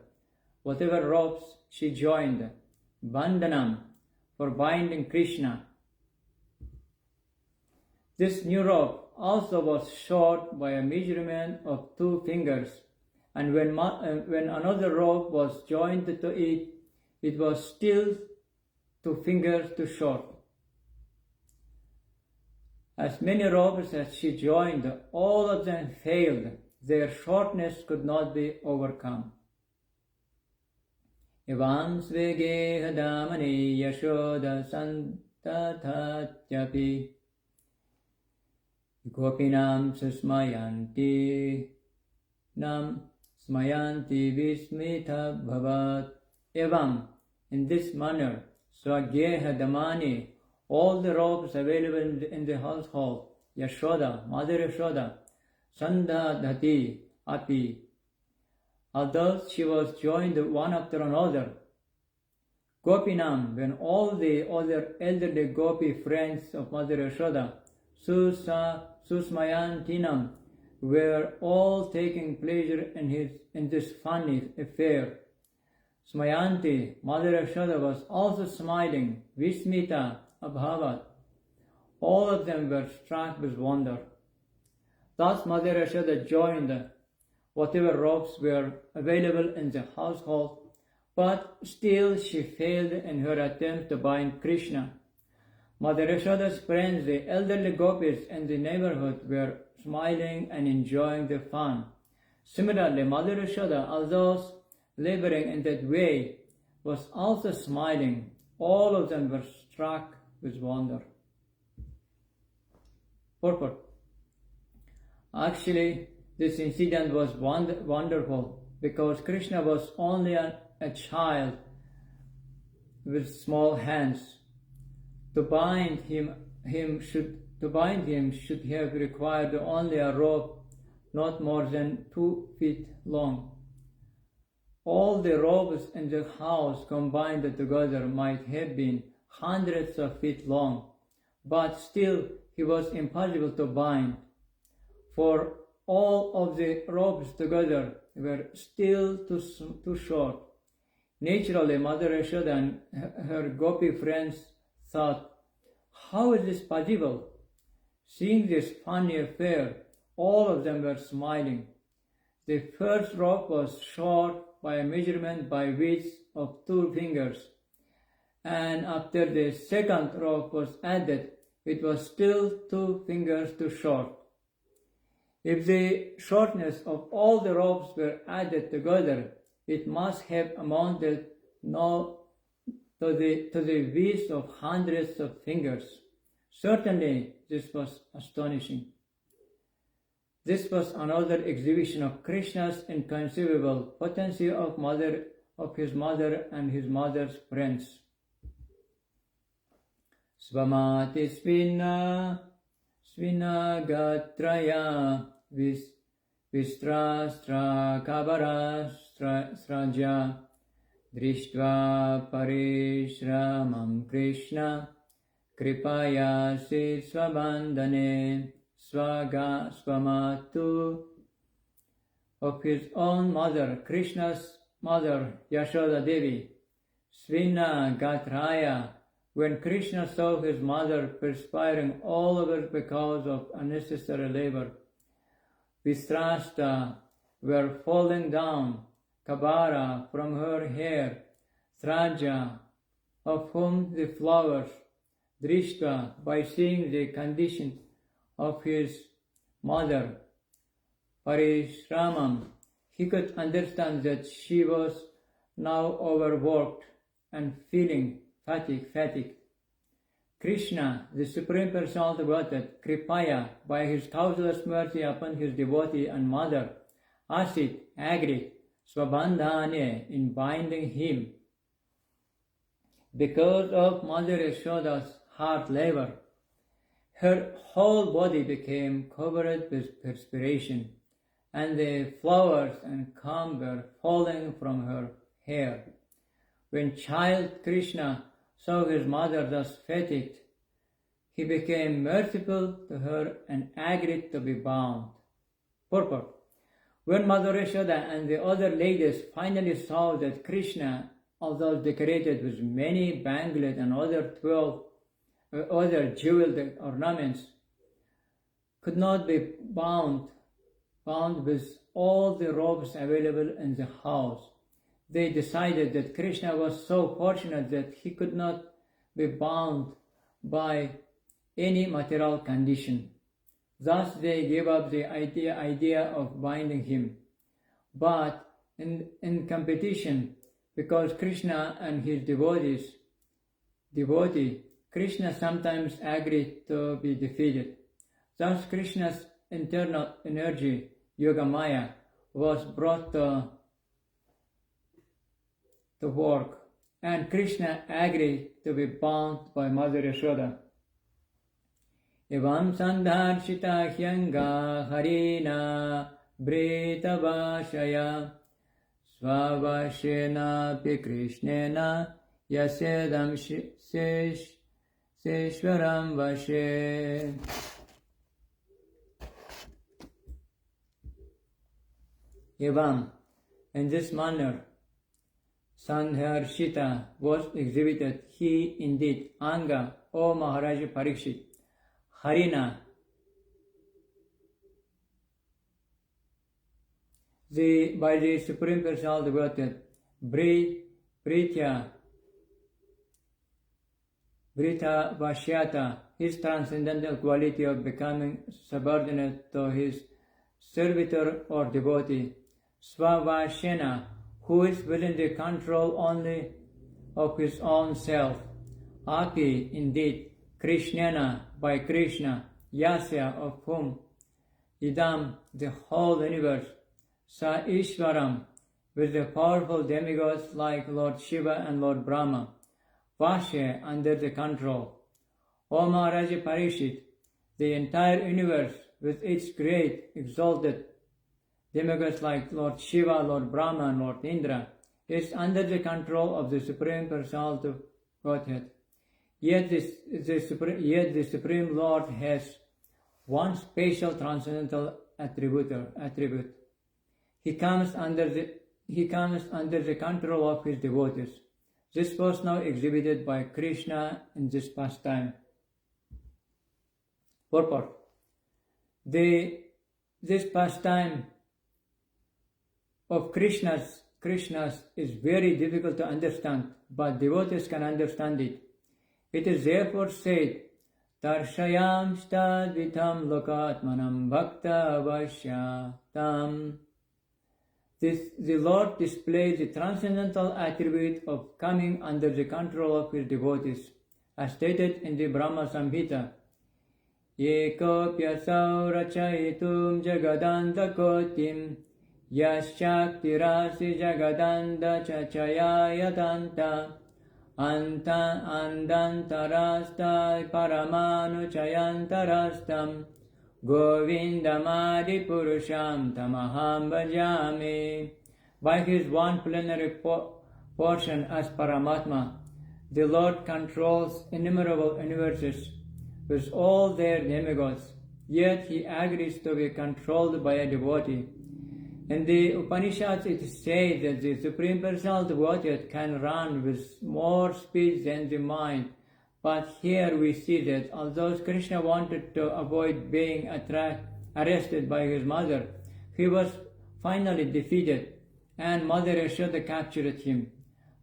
whatever ropes she joined, bandhanam, for binding Krishna. This new rope also was short by a measurement of 2 fingers, and when another rope was joined to it, it was still 2 fingers too short. As many ropes as she joined, all of them failed. Their shortness could not be overcome. Evam svege hadamani Yashoda santathatyapi gopinam susmayanti nam smayanti vismita bhavat. Evam, in this manner, swageha damani, all the ropes available in the household, Yashoda, Mother Yashoda, sandadhati api, although she was joined one after another. Gopinam, when all the other elderly gopi friends of Mother Yashoda, susmayantinam, were all taking pleasure in this funny affair. Smayanti, Mother Yashoda, was also smiling, vismita abhavat. All of them were struck with wonder. Thus Mother Yashoda joined whatever ropes were available in the household, but still she failed in her attempt to bind Krishna. Mother Yashoda's friends, the elderly gopis in the neighborhood, were smiling and enjoying the fun. Similarly, Mother Yashoda, although laboring in that way, was also smiling. All of them were struck with wonder. Purport. Actually, this incident was wonderful because Krishna was only a child with small hands. To bind him should have required only a rope not more than 2 feet long. All the ropes in the house combined together might have been hundreds of feet long, but still he was impossible to bind, for all of the ropes together were still too short. Naturally, Mother Yashoda and her gopi friends thought, how is this possible? Seeing this funny affair, all of them were smiling. The first rope was short by a measurement by width of 2 fingers, and after the second rope was added, it was still 2 fingers too short. If the shortness of all the ropes were added together, it must have amounted to the width of hundreds of fingers. Certainly, this was astonishing. This was another exhibition of Krishna's inconceivable potency of his mother and his mother's friends. Svamati Gatraya Vistrastra Kabara Sraja Drishtva Parishramam Krishna Kripaya Si Swabandhane Swamatu. Of his own mother, Krishna's mother, Yashoda Devi, Svina Gatraya, when Krishna saw his mother perspiring all over because of unnecessary labor, Vistrasta were falling down, Kabara from her hair, Sraja, of whom the flowers, Drishta, by seeing the condition of his mother, Parishramam, he could understand that she was now overworked and feeling fatigue. Krishna, the Supreme Personality of Godhead, Kripaya, by his causeless mercy upon his devotee and mother, Asit, agreed, Swabandhane, in binding him. Because of Mother Yashoda's hard labor, her whole body became covered with perspiration, and the flowers and comb were falling from her hair. When child Krishna saw his mother thus fatigued, he became merciful to her and agreed to be bound. Purport. When Mother Yashoda and the other ladies finally saw that Krishna, although decorated with many banglets and other jeweled ornaments, could not be bound with all the robes available in the house, they decided that Krishna was so fortunate that he could not be bound by any material condition. Thus they gave up the idea of binding him. But in competition, because Krishna and his devotee, Krishna sometimes agreed to be defeated. Thus Krishna's internal energy, Yogamaya, was brought to work, and Krishna agreed to be bound by Mother Yashoda. Evam sandharshita hyanga harina britavashaya svavashena pi krishnena yasedam seshwaram vashe. Evam, in this manner, Sandharshita was exhibited, he indeed, Anga, O Maharaja Parikshit, Harina, by the Supreme Personality of Godhead, Brita Vashyata, his transcendental quality of becoming subordinate to his servitor or devotee, Svavashena, who is within the control only of his own self, Api, indeed, Krishnena, by Krishna, Yasya, of whom, Idam, the whole universe, Sa Ishvaram, with the powerful demigods like Lord Shiva and Lord Brahma, Vashe, under the control. O Maharaja Parikshit, the entire universe, with its great, exalted demigods like Lord Shiva, Lord Brahma, and Lord Indra, is under the control of the Supreme Personality of Godhead. Yet the Supreme Lord has one special transcendental attribute. He comes under the control of his devotees. This was now exhibited by Krishna in this pastime. Purport. This pastime of Krishna's Krishna is very difficult to understand, but devotees can understand it. It is therefore said, Tarshayam stadvitam lokatmanam bhakta avashyatam. The Lord displays the transcendental attribute of coming under the control of his devotees, as stated in the Brahma Samhita. Yekopyasau rachayitum jagadanda kotim yasyaktirasi jagadanda chachayayatanta andantarastai paramanu chayantarastam Govindamadi Purusham Tamaham Bhajami. By his one plenary portion as Paramatma, the Lord controls innumerable universes with all their demigods, yet he agrees to be controlled by a devotee. In the Upanishads it is said that the Supreme Personality of Godhead can run with more speed than the mind. But here we see that although Krishna wanted to avoid being arrested by his mother, he was finally defeated, and Mother Yashoda captured him.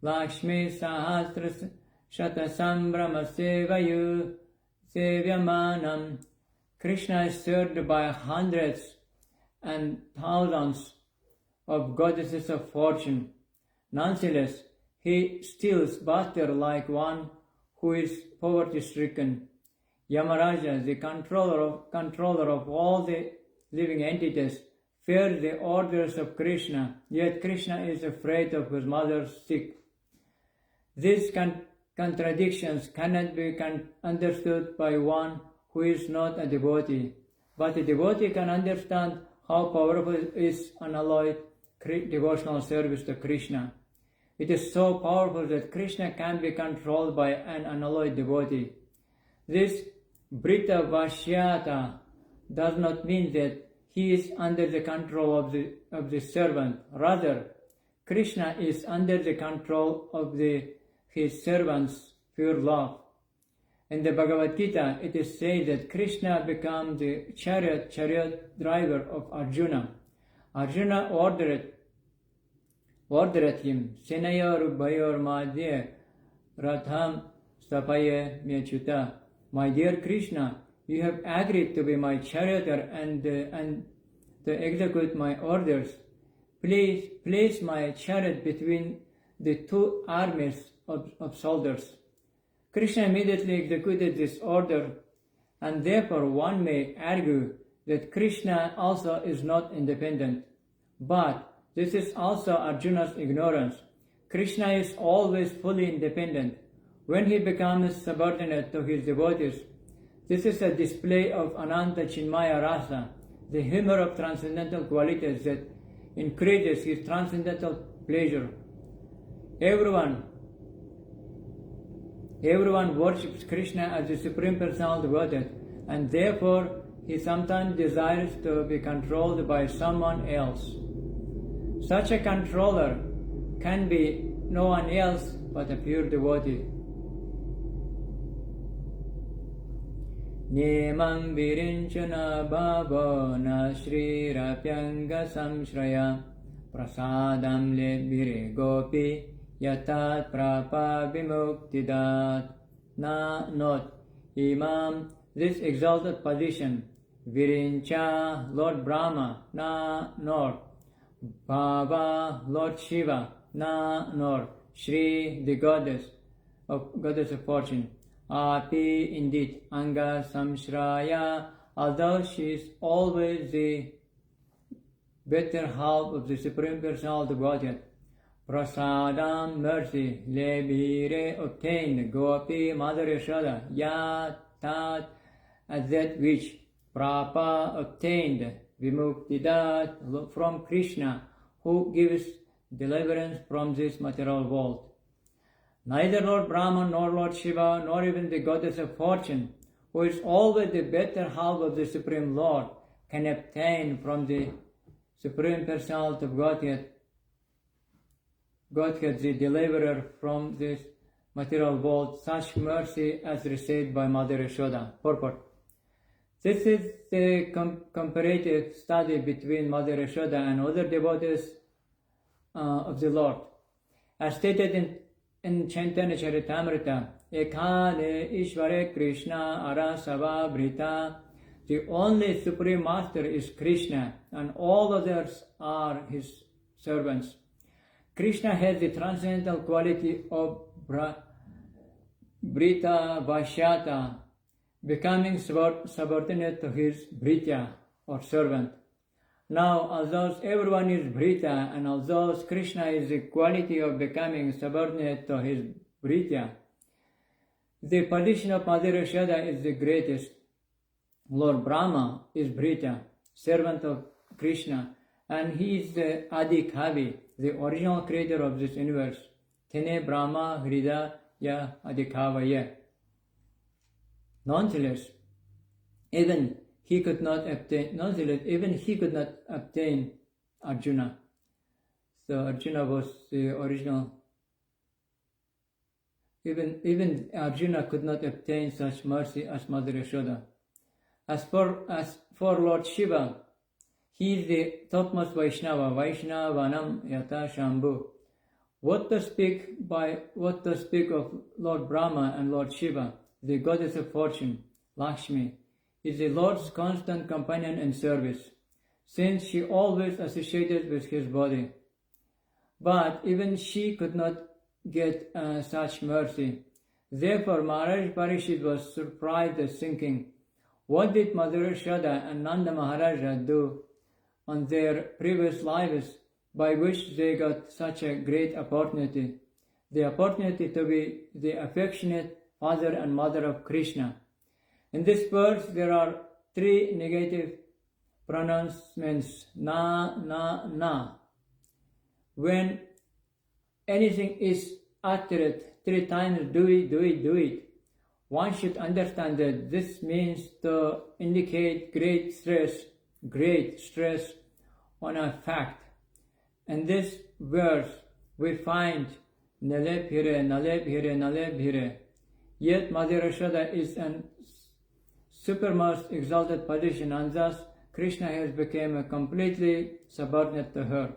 Lakshmi Sahasra Shatasambhrama Sevayu Sevyamanam. Krishna is served by hundreds and thousands of goddesses of fortune. Nonetheless, he steals butter like one who is poverty-stricken. Yamaraja, the controller of all the living entities, fears the orders of Krishna, yet Krishna is afraid of his mother's sick. These contradictions cannot be understood by one who is not a devotee, but a devotee can understand how powerful is unalloyed devotional service to Krishna. It is so powerful that Krishna can be controlled by an unalloyed devotee. This Brita Vashyata does not mean that he is under the control of the servant. Rather, Krishna is under the control of his servant's pure love. In the Bhagavad Gita, it is said that Krishna became the chariot driver of Arjuna. Arjuna ordered him, Senayor Bayor Madhya Ratham Stapaya Myachuta. My dear Krishna, you have agreed to be my charioteer and to execute my orders. Please place my chariot between the two armies of soldiers. Krishna immediately executed this order, and therefore one may argue that Krishna also is not independent. But this is also Arjuna's ignorance. Krishna is always fully independent. When he becomes subordinate to his devotees, this is a display of Ananta Chinmaya Rasa, the humor of transcendental qualities that increases his transcendental pleasure. Everyone worships Krishna as the Supreme Personality of Godhead, and therefore he sometimes desires to be controlled by someone else. Such a controller can be no one else but a pure devotee. Nemam virinchana bhavana shri rapyanga samshraya prasadam lebhire gopi yatat prapa vimuktidat. Not Imam, this exalted position, Virincha, Lord Brahma, nor Bhava, Lord Shiva, nor Shri, the goddess of fortune. Api, indeed, Anga Samshraya, although she is always the better half of the Supreme Personality of Godhead. Prasadam, mercy, lebhire, obtained, Gopi, Mother Yashoda, yatat, as that which, prapa, obtained, vimuktidat, from Krishna, who gives deliverance from this material world. Neither Lord Brahma, nor Lord Shiva, nor even the goddess of fortune, who is always the better half of the Supreme Lord, can obtain from the Supreme Personality of Godhead, the deliverer from this material world, such mercy as received by Mother Yashoda. Purport. This is the comparative study between Mother Yashoda and other devotees of the Lord. As stated in Chaitanya Charitamrita, Ekade Ishvare Krishna Arasava Brita, the only Supreme Master is Krishna, and all others are his servants. Krishna has the transcendental quality of Brita Vashyata, becoming subordinate to his Britya, or servant. Now, although everyone is Brita, and although Krishna is the quality of becoming subordinate to his Britya, the position of Mother Yashoda is the greatest. Lord Brahma is Brita, servant of Krishna, and he is the Adi Kavi, the original creator of this universe. Tene Brahma Hridaya Adi Kavaya. Nonetheless, even he could not obtain Arjuna. So Arjuna was the original. Even Arjuna could not obtain such mercy as Mother Yashoda. As for Lord Shiva, he is the topmost Vaishnava, Vaishnavanam Yata Shambhu. What to speak of Lord Brahma and Lord Shiva, the goddess of fortune, Lakshmi, is the Lord's constant companion and service, since she always associated with his body. But even she could not get such mercy. Therefore, Maharaj Parishit was surprised at thinking, what did Mother Yashoda and Nanda Maharaja do on their previous lives by which they got such a great opportunity? The opportunity to be the affectionate father and mother of Krishna. In this verse, there are three negative pronouncements, na, na, na. When anything is uttered 3 times, do it, do it, do it, one should understand that this means to indicate great stress on a fact. In this verse, we find naleb hire, naleb hire, naleb hire. Yet Mother Yashoda is an supermost exalted position, and thus Krishna has become completely subordinate to her.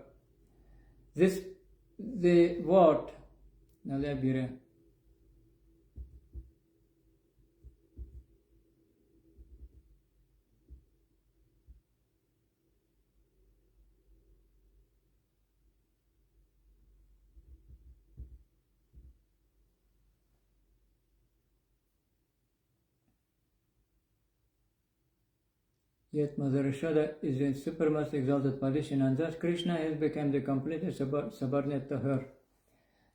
The word naleb hire, yet Mother Yashoda is in supermost exalted position, and thus Krishna has become the completely subordinate to her.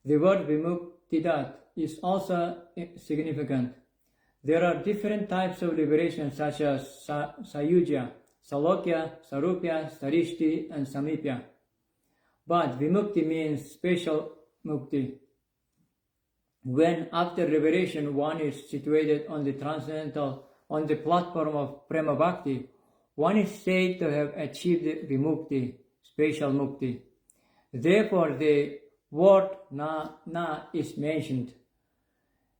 The word Vimuktidat is also significant. There are different types of liberation such as Sayujya, Salokya, Sarupya, Sarishti, and Samipya. But Vimukti means special mukti. When after liberation one is situated on the platform of Prema Bhakti, one is said to have achieved Vimukti, special mukti. Therefore, the word na is mentioned.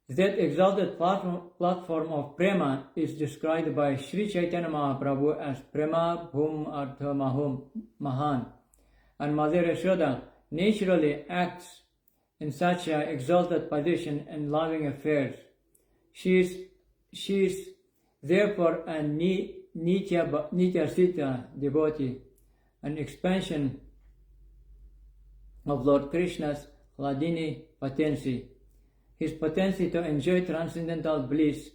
That exalted platform of Prema is described by Sri Chaitanya Mahaprabhu as Prema Bhum Artha Mahan. And Mother Yashoda naturally acts in such an exalted position in loving affairs. She is therefore a Nitya Sita devotee, an expansion of Lord Krishna's Hladini potency, his potency to enjoy transcendental bliss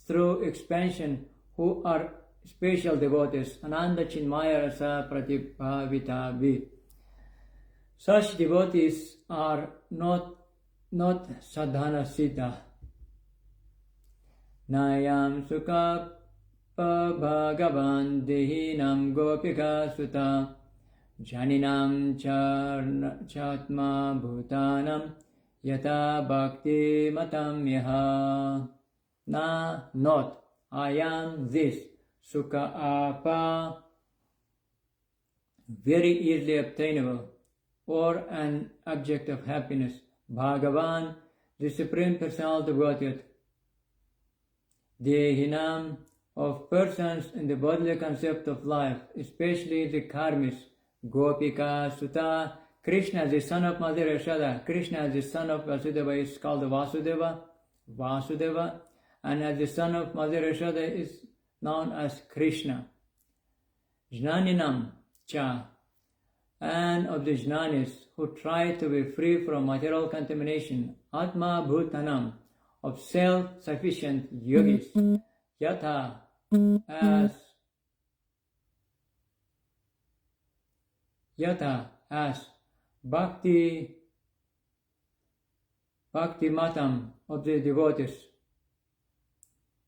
through expansion, who are special devotees, Ananda Chinmaya Rasa Pratibhavitavi. Such devotees are not sadhana sita. Nayam sukha bhagavan dehinam gopika sutta janinam chatma bhutanam yata bhakti matam yaha. Not I am this sukha apa, very easily obtainable, or an object of happiness, Bhagavan, the Supreme Personality of Godhead. Dehinam, of persons in the bodily concept of life, especially the karmis, Gopika Sutta, Krishna is the son of Mother Yashoda. Krishna is the son of Vasudeva is called Vasudeva, and as the son of Mother Yashoda is known as Krishna. Jnaninam cha, and of the Jnanis who try to be free from material contamination. Atma Bhutanam, of self-sufficient yogis. Yatha, as Bhakti Matam, of the devotees.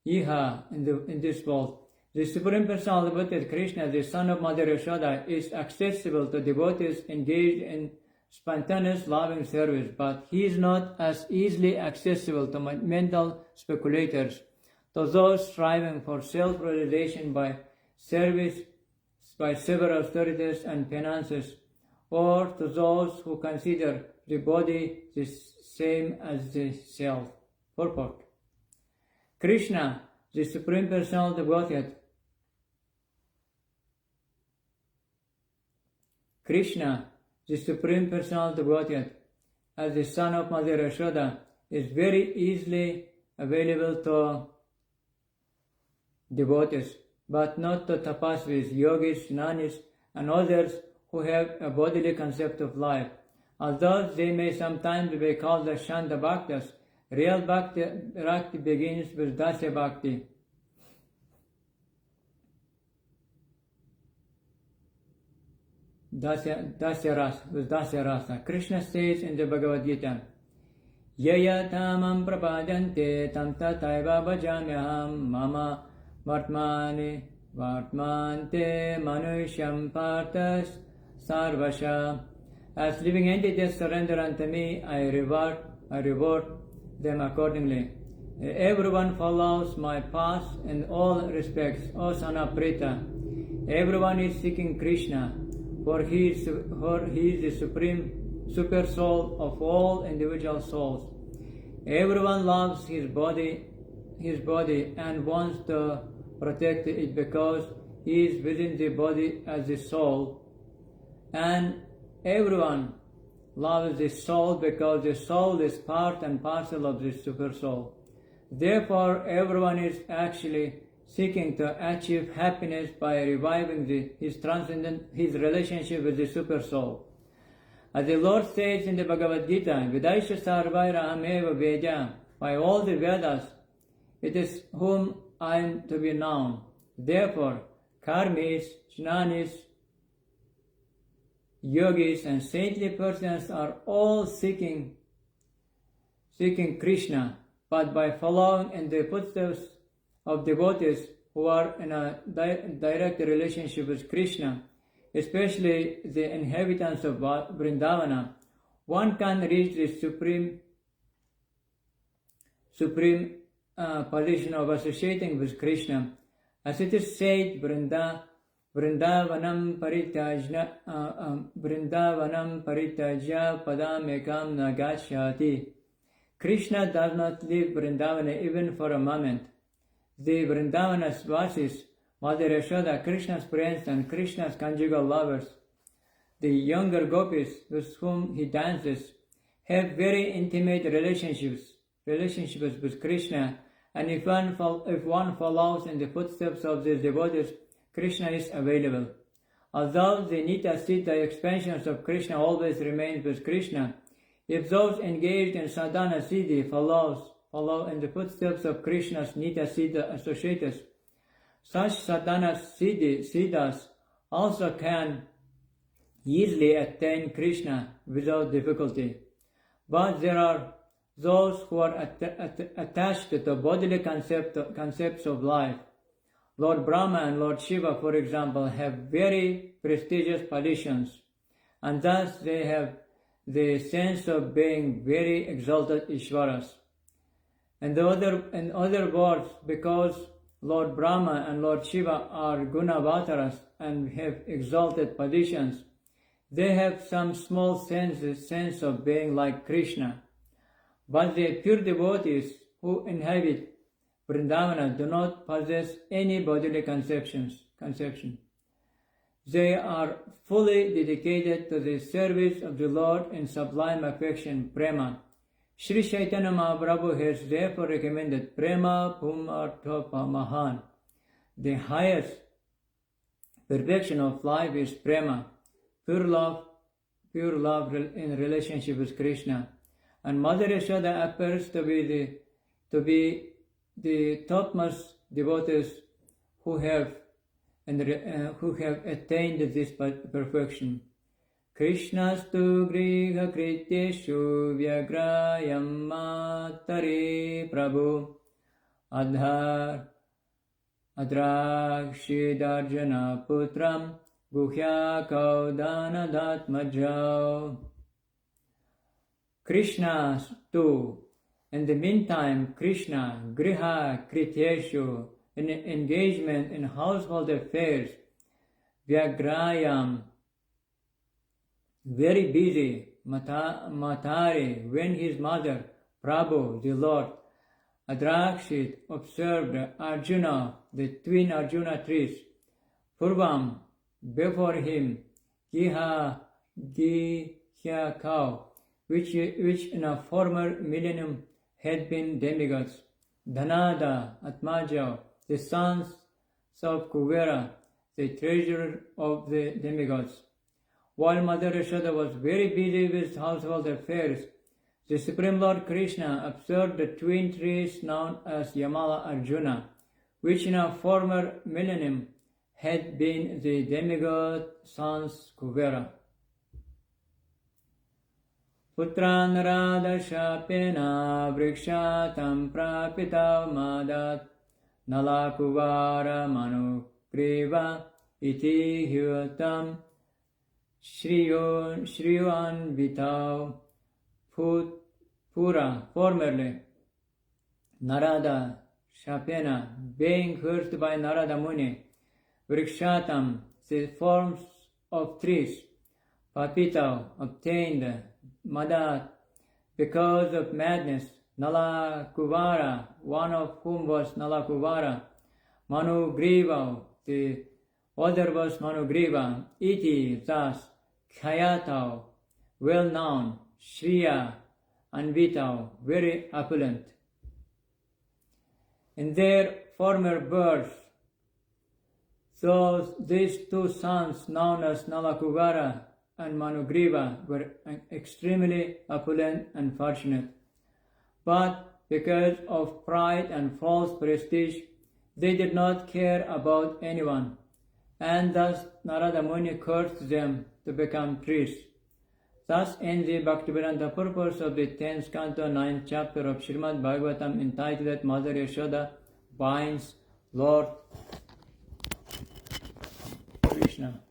Iha, in this world. The Supreme Personality of Krishna, the son of Mother Yashoda, is accessible to devotees engaged in spontaneous loving service, but he is not as easily accessible to mental speculators, to those striving for self-realization by service by several authorities and penances, or to those who consider the body the same as the self. Purport. Krishna, the Supreme Personality of Godhead, Krishna, the Supreme Personality of Godhead, as the son of Mother Yashoda, is very easily available to devotees, but not to tapasvis, yogis, jnanis, and others who have a bodily concept of life. Although they may sometimes be called the Shanta Bhaktas, real bhakti begins with Dasya Bhakti. Dasya Rasa. Krishna says in the Bhagavad Gita, Yaya tamam prapadante tam tataiva bhajamyaham mama vartmante manusham partas sarvasha. As living entities surrender unto me, I reward them accordingly. Everyone follows my path in all respects, O son of Prita. Everyone is seeking Krishna, for he is the supreme super soul of all individual souls. Everyone loves his body and wants to protect it because he is within the body as the soul, and everyone loves the soul because the soul is part and parcel of the super soul. Therefore, everyone is actually seeking to achieve happiness by reviving his relationship with the super soul. As the Lord says in the Bhagavad Gita, Vedaisha sarvaira ameva Vedya, by all the Vedas, it is whom I am to be known. Therefore, karmis, jnanis, yogis, and saintly persons are all seeking Krishna, but by following in the footsteps of devotees who are in a direct relationship with Krishna, especially the inhabitants of Vrindavana, one can reach the supreme position of associating with Krishna. As it is said, Vrindavanam parityaja padamekam nagachyati. Krishna does not leave Vrindavana even for a moment. The Vrindavana Vasis, Mother Yashoda, Krishna's friends and Krishna's conjugal lovers, the younger gopis with whom he dances, have very intimate relationships with Krishna, and if one follows in the footsteps of these devotees, Krishna is available. Although the Nitya Siddha expansions of Krishna always remain with Krishna, if those engaged in sadhana siddhi follow in the footsteps of Krishna's Nitya Siddha associates, such sadhana siddhas also can easily attain Krishna without difficulty. But there are those who are attached to the bodily concepts of life. Lord Brahma and Lord Shiva, for example, have very prestigious positions, and thus they have the sense of being very exalted Ishvaras. In other words, because Lord Brahma and Lord Shiva are Gunavataras and have exalted positions, they have some small sense of being like Krishna. But the pure devotees who inhabit Vrindavana do not possess any bodily conception. They are fully dedicated to the service of the Lord in sublime affection, prema. Sri Chaitanya Mahaprabhu has therefore recommended prema pumarthopamahan. The highest perfection of life is prema, pure love in relationship with Krishna. And Mother Yashoda appears to be the topmost devotees who have attained this perfection. Krishnastu griha krityeshu vyagrayam matare prabhu adrakshidharjana putram guhya kaudanadhatmajau. Krishna too. In the meantime, Krishna, griha krityeshu, in engagement in household affairs, vyagrayam, very busy, matari, when his mother, Prabhu, the Lord, Adrakshit, observed Arjuna, the twin Arjuna trees, Purvam, before him, Giha cow, which in a former millennium had been demigods, Dhanada, Atmaja, the sons of Kuvera, the treasurer of the demigods. While Mother Yashoda was very busy with household affairs, the Supreme Lord Krishna observed the twin trees known as Yamala Arjuna, which in a former millennium had been the demigod sons Kuvera. Putran Radheshyapena vrikshatam prapitav madat nalakuvara manu kriva iti hyutam Shriyan Vitao Pura, formerly Narada Shapena, being cursed by Narada Muni, Vrikshatam, the forms of trees, Papita, obtained, Madat, because of madness, Nala Kuvara, one of whom was Nala Kuvara, Manu Griva, the other was Manugriva, iti, thus, Khayatau, well known, Shriya, and Vitau, very opulent. In their former births, these two sons, known as Nalakuvara and Manugriva, were extremely opulent and fortunate. But because of pride and false prestige, they did not care about anyone, and thus Narada Muni cursed them to become trees. Thus ends the Bhaktivedanta purport of the 10th canto, 9th chapter of Srimad-Bhagavatam, entitled Mother Yashoda binds Lord Krishna.